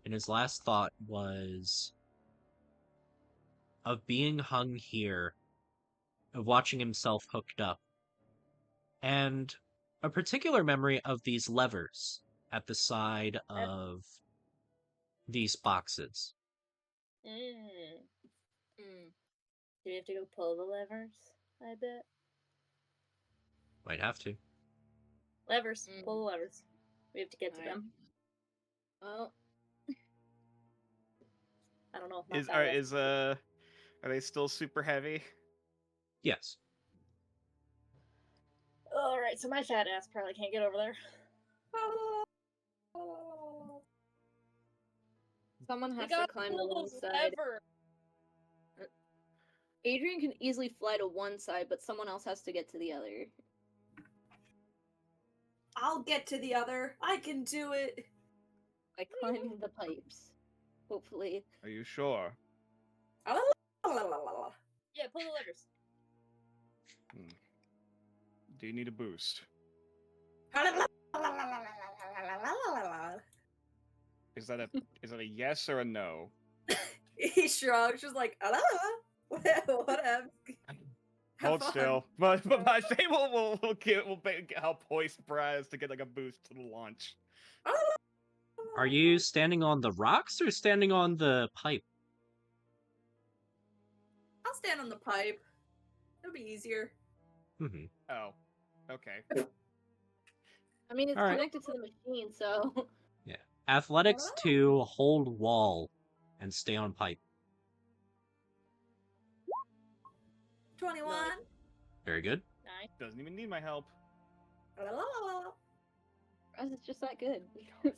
And his last thought was of being hung here, of watching himself hooked up, and a particular memory of these levers at the side of these boxes. Do we have to go pull the levers? I bet. Might have to. Levers. Pull the levers. We have to get to them. Well, I don't know if my Are they still super heavy? Yes. Alright, so my fat ass probably can't get over there. someone has to climb to one side. Adrian can easily fly to one side, but someone else has to get to the other. I'll get to the other. I can do it. By climbing the pipes. Hopefully. Are you sure? Yeah, pull the levers. Do you need a boost? Is that a yes or a no? He shrugs, just like, whatever. Hold still. But we'll help hoist Braz to get like a boost to the launch. Are you standing on the rocks or standing on the pipe? I'll stand on the pipe. It'll be easier. Mm-hmm. Oh, okay. I mean, it's connected to the machine, so... Yeah. Athletics to hold wall and stay on pipe. 21. Very good. Nice. Doesn't even need my help. Braz is just that good. Hell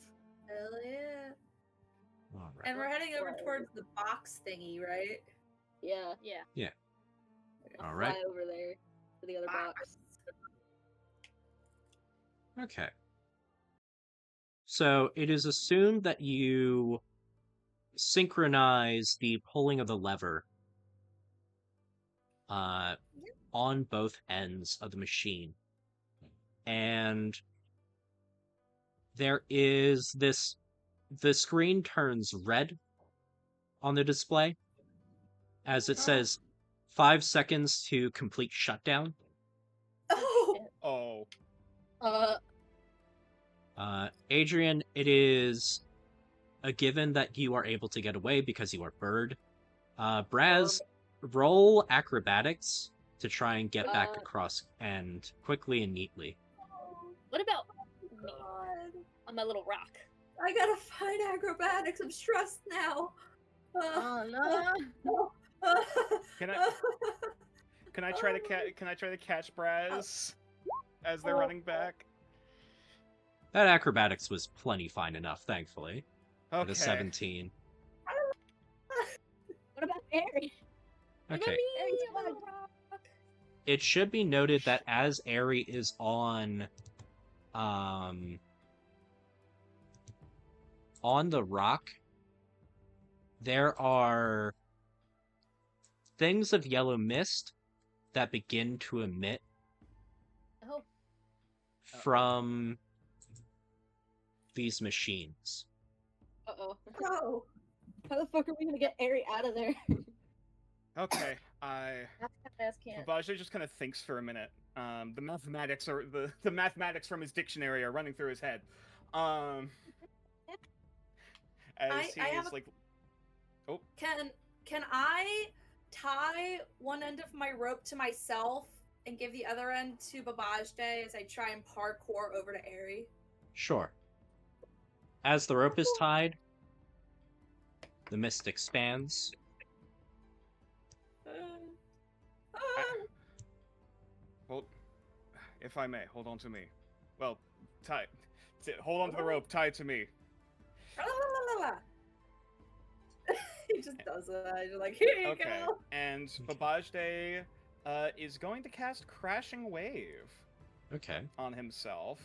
yeah. All right. And we're heading over towards the box thingy, right? Yeah. Yeah. I'll All right. fly over there to the other box. Okay. So it is assumed that you synchronize the pulling of the lever on both ends of the machine. And there is the screen turns red on the display as it says 5 seconds to complete shutdown. Oh. Adrian, it is a given that you are able to get away because you are bird. Braz, roll acrobatics to try and get back across and quickly and neatly. What about me on my little rock? I gotta find acrobatics. I'm stressed now. Oh no! Can I try to catch Braz as they're running back? That acrobatics was plenty fine enough, thankfully. Okay. At a 17. What about Ari? Okay. Aries on my rock. It should be noted that as Ari is on the rock, there are things of yellow mist that begin to emit from these machines. Uh-oh. Oh. How the fuck are we gonna get Ari out of there? Okay, Can't. Babaji just kind of thinks for a minute. The mathematics from his dictionary are running through his head. As he is like, oh, Can I tie one end of my rope to myself and give the other end to Babajde as I try and parkour over to Ari? Sure. As the rope is tied, the mist expands. if I may, hold on to me. Well, hold on to the rope, tied to me. He just does that. You're like, here you Okay, go. and Babajde is going to cast Crashing Wave Okay. on himself.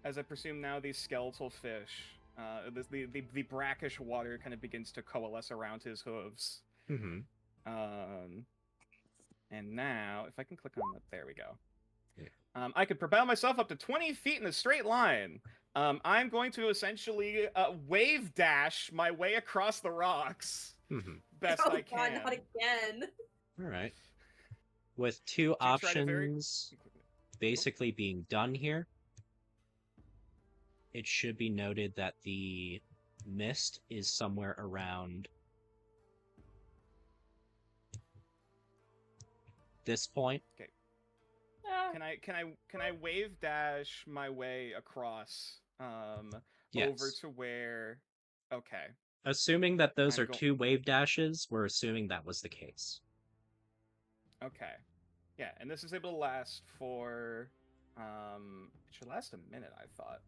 As I presume now these skeletal fish, the brackish water kind of begins to coalesce around his hooves. Mm-hmm. And now, if I can click on that, there we go. Yeah. I could propel myself up to 20 feet in a straight line. I'm going to essentially wave dash my way across the rocks Mm-hmm. best Oh I God, can. not again. All right. With two To try to options basically being done here, it should be noted that the mist is somewhere around this point. Okay. Ah, Can I wave dash my way across over Yes. to where? Okay. Assuming that those I'm are go- two wave dashes, we're assuming that was the case. Okay. Yeah, and this is able to last for it should last a minute, I thought.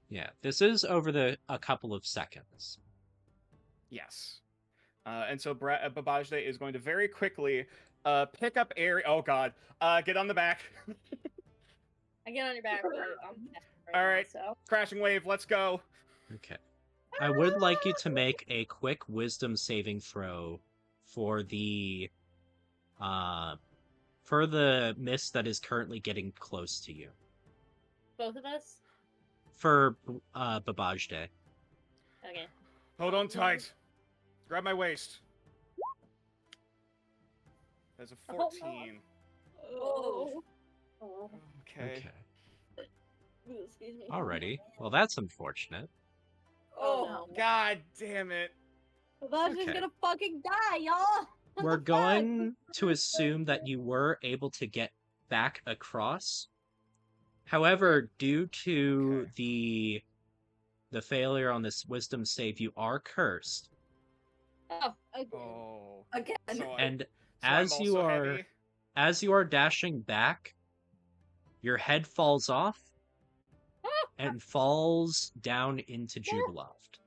Yeah, this is over a couple of seconds. Yes. And so Babajde is going to very quickly pick up area. Oh God! Get on the back. I get on your back, but I'm All now, right. so. Crashing wave. Let's go. Okay. I would like you to make a quick wisdom saving throw for the mist that is currently getting close to you. Both of us? For Babajde. Okay. Hold on tight. Grab my waist. There's a 14. Oh. Okay. Excuse me. Alrighty. Well, that's unfortunate. Oh, no. God damn it. Babajde's Okay. gonna fucking die, y'all! What We're the fuck? going to assume that you were able to get back across. However, due to the failure on this wisdom save, you are cursed. Oh, Again. Oh. Again. And So I'm as you also are heavy? as you are dashing back, your head falls off and falls down into Jubiloft.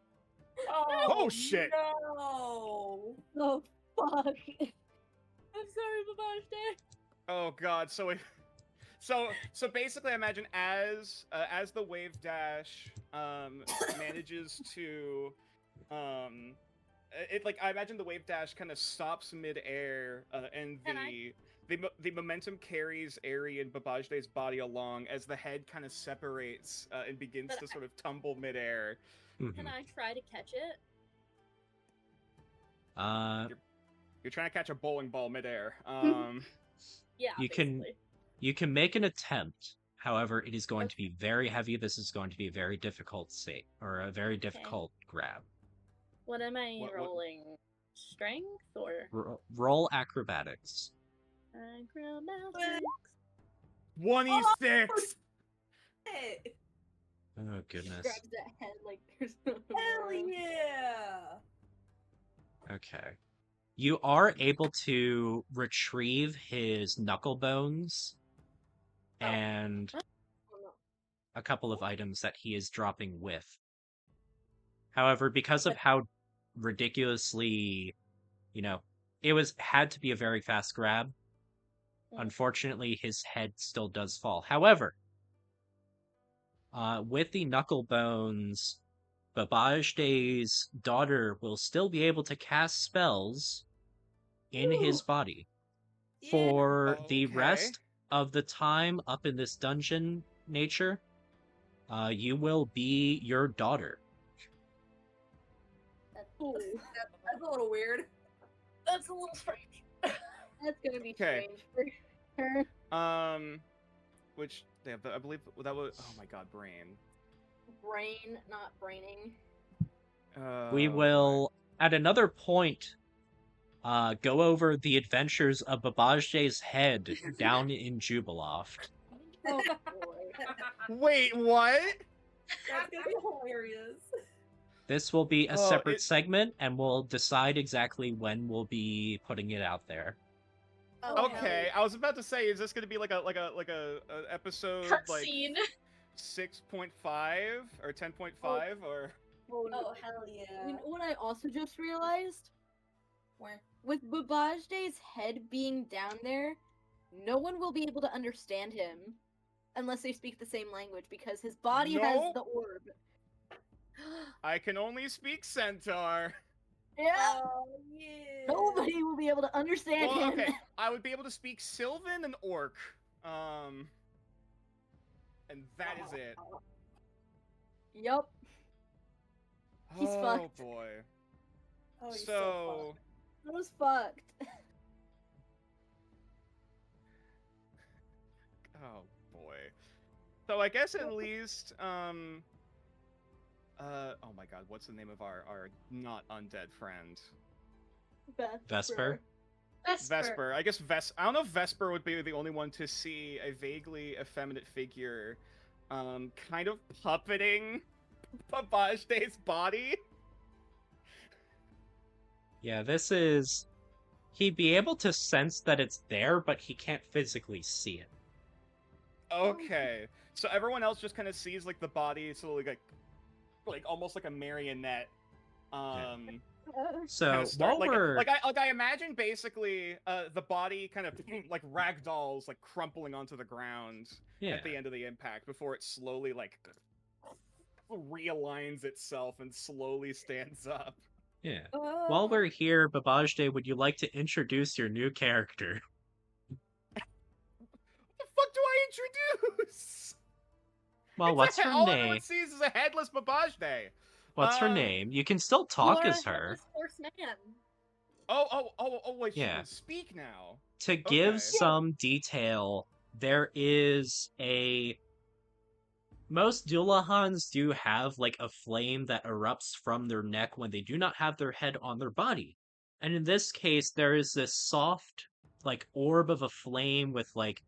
Oh shit! No. Oh, fuck. I'm sorry, Babajde. Oh God! So basically, I imagine as the wave dash manages to I imagine the wave dash kind of stops midair and the momentum carries Aerie and Babajde's body along as the head kind of separates and begins to sort of tumble midair. Can I try to catch it? You're trying to catch a bowling ball midair. Yeah, you can make an attempt. However, it is going to be very heavy. This is going to be a very difficult state, or a very difficult grab. What am I rolling? Strength or roll acrobatics? Acrobatics. 26. Oh goodness. Grabs that head like there's no Hell tomorrow. yeah. Okay. You are able to retrieve his knuckle bones and a couple of items that he is dropping with. However, because of how ridiculously, had to be a very fast grab, unfortunately his head still does fall. However, with the knuckle bones, Babajde's daughter will still be able to cast spells in his body for the rest of the time up in this dungeon nature. You will be your daughter. That's a little weird. That's a little strange. That's gonna be strange for her. Which I believe that was. Oh my God, brain. Brain, not braining. We will at another point go over the adventures of Babajde's head down in Jubiloft. Oh boy. Wait, what? That's gonna be hilarious. This will be a Oh, separate segment, and we'll decide exactly when we'll be putting it out there. Oh, okay. I was about to say, is this gonna be like a episode like Cutscene. 6.5 or 10.5 or? Oh, hell yeah. You know what I also just realized? Where? With Babajde's head being down there, no one will be able to understand him unless they speak the same language because his body has No. the orb. I can only speak Centaur. Yeah. Oh, yeah. Nobody will be able to understand Well, him. okay. I would be able to speak Sylvan and Orc. And that is it. Yup. He's Oh fucked. boy. Oh, he's So That was fucked. oh boy. So I guess at least oh my god, what's the name of our not undead friend? Vesper? Vesper. I guess I don't know if Vesper would be the only one to see a vaguely effeminate figure kind of puppeting Babajde's body. Yeah, this is... He'd be able to sense that it's there, but he can't physically see it. Okay. So everyone else just kind of sees like the body slowly like almost like a marionette. So Kinda start, while we're... I imagine basically the body kind of like ragdolls like crumpling onto the ground Yeah. at the end of the impact before it slowly like realigns itself and slowly stands up. Yeah. While we're here, Babajde, would you like to introduce your new character? What the fuck do I introduce? Well, what's her all name? everyone sees is a headless Babajde. What's her name? You can still talk You are as a her. headless horseman. Wait, she Yeah. can speak now. To give Okay. some detail, there is a... Most Dullahans do have, like, a flame that erupts from their neck when they do not have their head on their body. And in this case, there is this soft, like, orb of a flame with, like,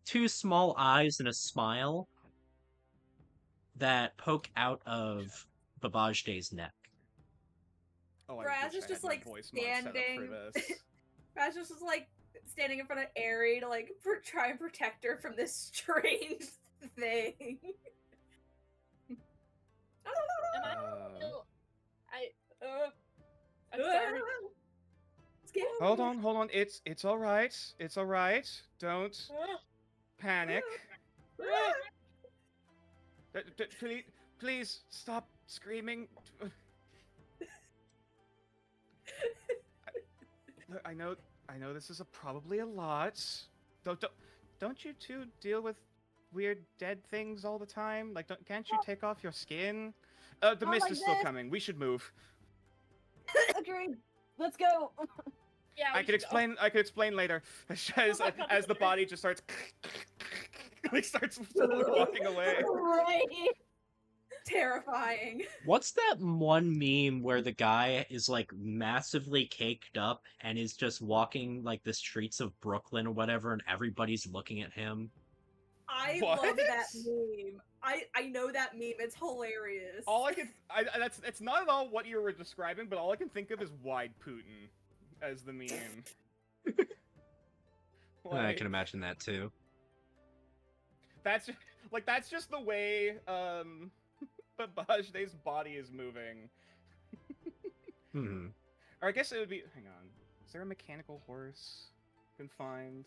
two small eyes and a smile that poke out of Babajde's neck. Oh, I Raz wish is I just had my like voice mod set up standing. for this. Raz is just like standing in front of Aerie to like try and protect her from this strange thing. Am I still? I'm sorry. Scary. Hold on. It's all right. It's all right. Don't panic. Please stop screaming. I know this is probably a lot. Don't you two deal with weird dead things all the time? Like, can't you take off your skin? The mist like is still this. coming. We should move. Agreed. Let's go. Yeah, I could explain later. As the body just starts like starts slowly walking away. Right. Terrifying. What's that one meme where the guy is like massively caked up and is just walking like the streets of Brooklyn or whatever, and everybody's looking at him? I What? love that meme. I know that meme. It's hilarious. All that's not at all what you were describing, but all I can think of is Wide Putin as the meme. I can imagine that too. That's just the way Babajde's body is moving. Hmm. Or I guess it would be. Hang on. Is there a mechanical horse you can find?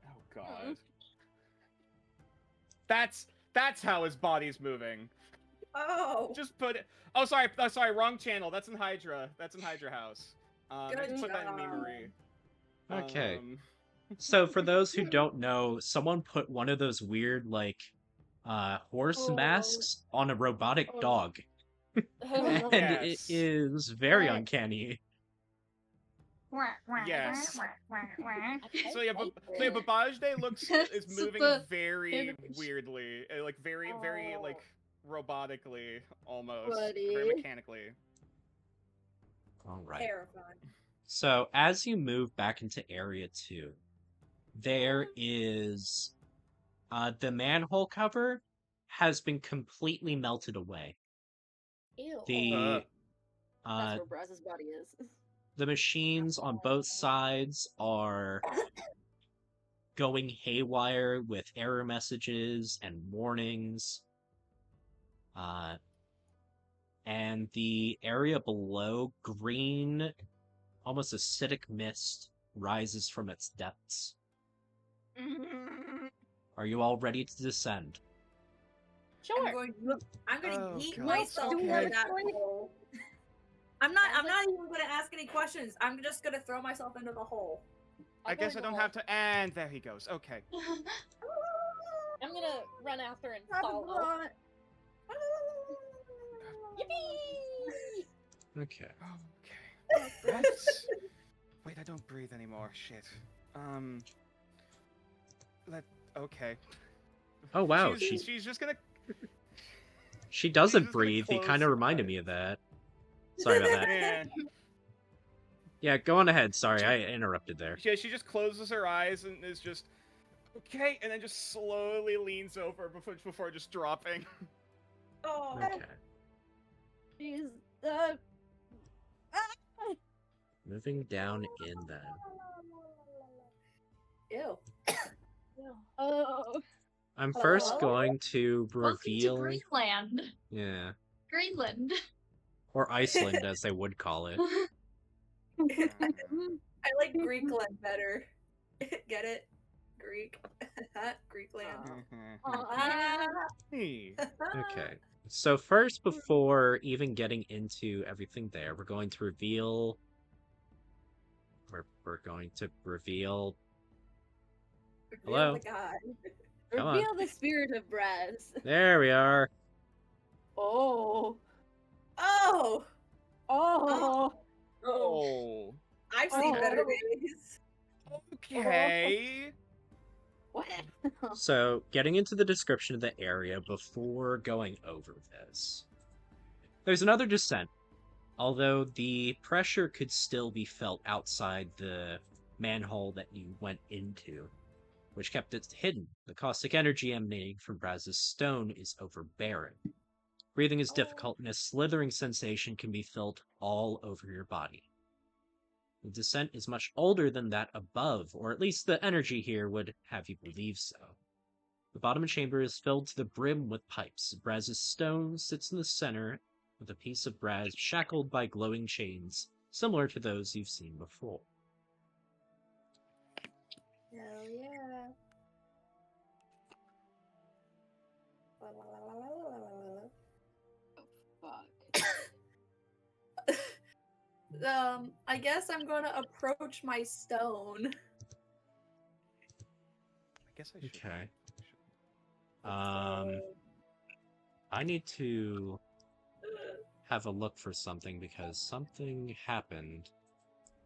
Oh god. That's how his body's moving. Oh. Just put it. Oh, sorry. Wrong channel. That's in Hydra. That's in Hydra House. I Good just put that in job. memory. Okay. So for those who don't know, someone put one of those weird like horse masks on a robotic dog. And it Yes. is very uncanny. Yes. So yeah, Babajde is So moving the very image. weirdly, like very like robotically almost, Buddy. very mechanically. All right. Terrifying. So as you move back into Area 2, there is The manhole cover has been completely melted away. Ew. The That's uh, where Braz's body is. the machines on both sides are going haywire with error messages and warnings. And the area below, green, almost acidic mist rises from its depths. Are you all ready to descend? Sure. I'm going to Oh, yeet God. myself Okay. into that hole. I'm not even going to ask any questions. I'm just going to throw myself into the hole. I guess I don't have to. And there he goes. Okay. I'm gonna run after and Have a follow. grunt. Yippee! Okay. Okay. Breaths. Wait, I don't breathe anymore. Shit. Okay. Oh wow, She's just gonna. she She's doesn't just gonna breathe. He close kind of her reminded eyes. me of that. Sorry about that. Yeah. Yeah, go on ahead. Sorry, I interrupted there. Yeah, she just closes her eyes and is just okay, and then just slowly leans over before just dropping. Oh. Okay. She's Moving down in then. Ew. oh. I'm Hello, first hello? going to Welcome to reveal. Greenland. Yeah. Greenland. Or Iceland, as they would call it. I like Greekland better. Get it? Greek. Greekland. Hey. Okay. So first, before even getting into everything there, we're going to reveal. We're going to reveal. Hello? The guy. Come on. Reveal the spirit of Braz. There we are. Oh. Oh! Oh. Oh. I've seen Oh. better days. Okay. What? So, getting into the description of the area before going over this. There's another descent, although the pressure could still be felt outside the manhole that you went into, which kept it hidden. The caustic energy emanating from Braz's stone is overbearing. Breathing is difficult, and a slithering sensation can be felt all over your body. The descent is much older than that above, or at least the energy here would have you believe so. The bottom chamber is filled to the brim with pipes. Braz's stone sits in the center with a piece of Braz shackled by glowing chains, similar to those you've seen before. Hell yeah. Fuck. I guess I'm gonna approach my stone. I guess I should. Okay. I need to have a look for something because something happened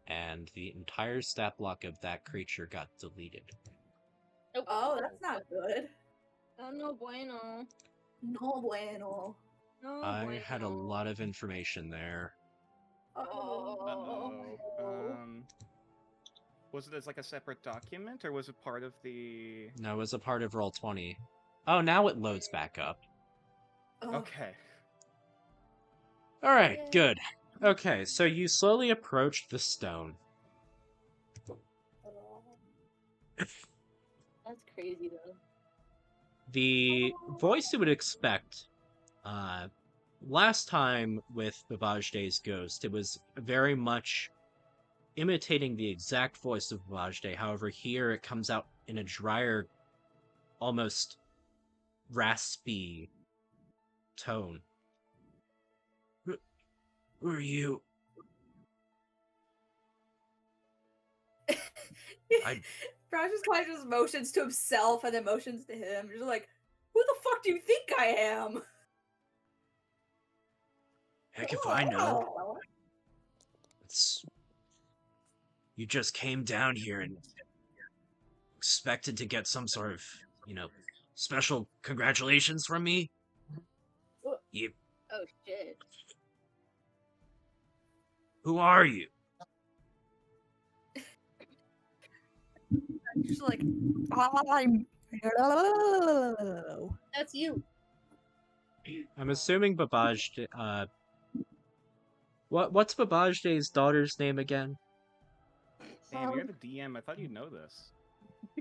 and the entire stat block of that creature got deleted. Oh, that's not good. No bueno. No bueno. No I bueno. had a lot of information there. Oh. Was it as like a separate document, or was it part of the? No, it was a part of Roll20. Oh, now it loads back up. Oh. Okay. Alright, Yay. good. Okay, so you slowly approached the stone. That's crazy though. The voice you would expect, last time with Babajde's ghost, it was very much imitating the exact voice of Babajde. However, here it comes out in a drier, almost raspy tone. Who are you? Brown just kind of just motions to himself and then motions to him. Just like, who the fuck do you think I am? Heck if I know. It's... You just came down here and expected to get some sort of, special congratulations from me? You... Oh shit. Who are you? Just like, I'm That's you. I'm assuming Babaj. What's Babajde's daughter's name again? Damn, you're the DM. I thought you'd know this.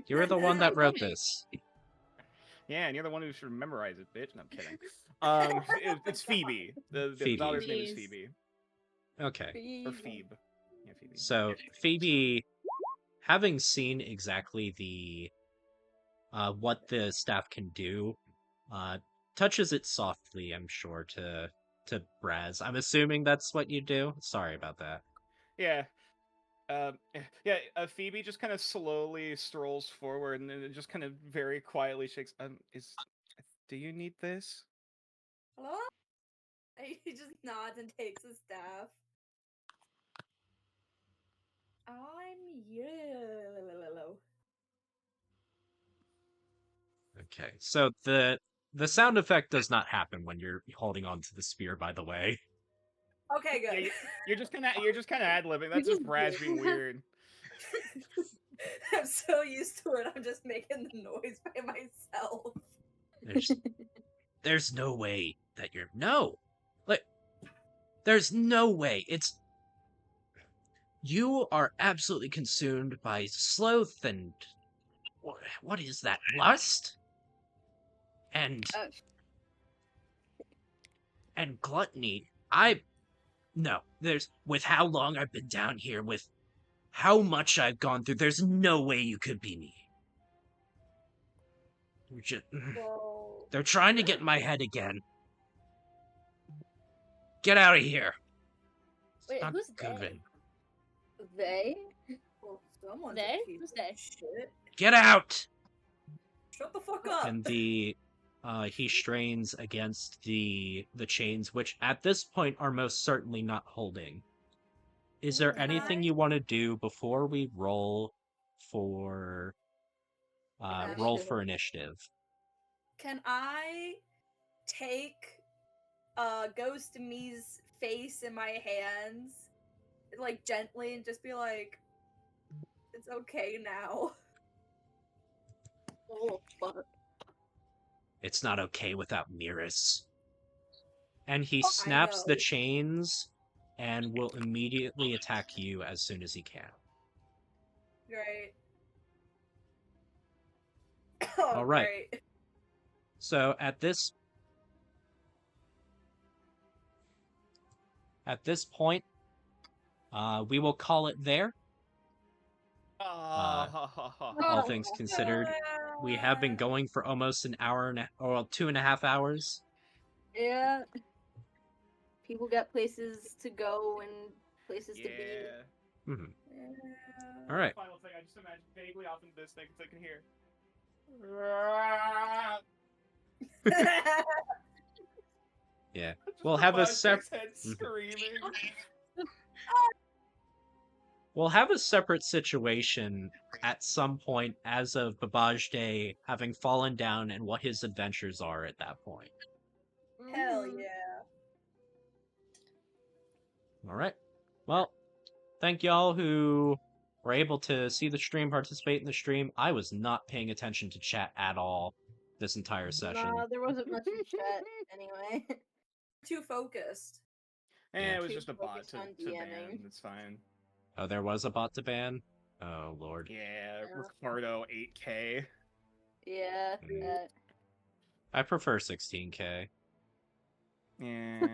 You were the one that wrote this. Yeah, and you're the one who should memorize it, bitch. No, I'm kidding. It's Phoebe. The Phoebe. daughter's name is Please. Phoebe. Okay. Or Phoebe. Yeah, Phoebe. So Phoebe, having seen exactly the what the staff can do, touches it softly, I'm sure, to Braz. I'm assuming that's what you do. Sorry about that. Yeah. Phoebe just kind of slowly strolls forward and then just kind of very quietly shakes. Do you need this? Hello? He just nods and takes the staff. I'm yellow. Okay. So the sound effect does not happen when you're holding on to the spear, by the way. Okay, Yeah, good. you're just kind of ad-libbing. That's just Braz being weird. I'm so used to it. I'm just making the noise by myself. There's no way that you're like there's no way. You are absolutely consumed by sloth and what is that? Lust? And and gluttony. There's with how long I've been down here, with how much I've gone through, there's no way you could be me. Well, They're trying to get in my head again. Get out of here. Wait, Not who's good. They? well, someone's They? a piece Who's of they? shit. Get out! Shut the fuck up. And he strains against the chains, which at this point are most certainly not holding. Is there anything you want to do before we roll for initiative? Can I take Ghost Me's face in my hands, like gently, and just be like, "It's okay now." Oh, fuck. It's not okay without Miras. And he I snaps the know. chains and will immediately attack you as soon as he can. Great. All right. Great. So at this point, we will call it there. All things considered, we have been going for almost an hour or 2.5 hours. Yeah. People got places to go and places to be. Mm-hmm. Yeah. All right. Final thing, I just imagine vaguely off in the distance, I can hear. Yeah. Just We'll have a head screaming. We'll have a separate situation at some point as of Babajde having fallen down and what his adventures are at that point. Hell Mhm. yeah. All right. Well, thank y'all who were able to see the stream, participate in the stream. I was not paying attention to chat at all this entire session. Nah, there wasn't much in chat anyway. Too focused. Yeah. It was Too just a bot focused to on ban. DMing. It's fine. Oh, there was a bot to ban? Oh, Lord. Yeah, Ricardo 8K. Yeah. Mm. I prefer 16K. Yeah.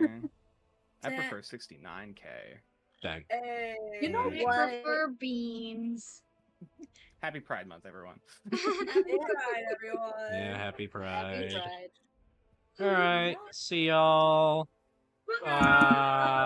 I prefer 69K. Dang. Hey. You know I what? prefer beans. Happy Pride Month, everyone. Happy Pride, everyone. Yeah, happy Pride. Happy Pride. All right. See y'all. Bye. Bye.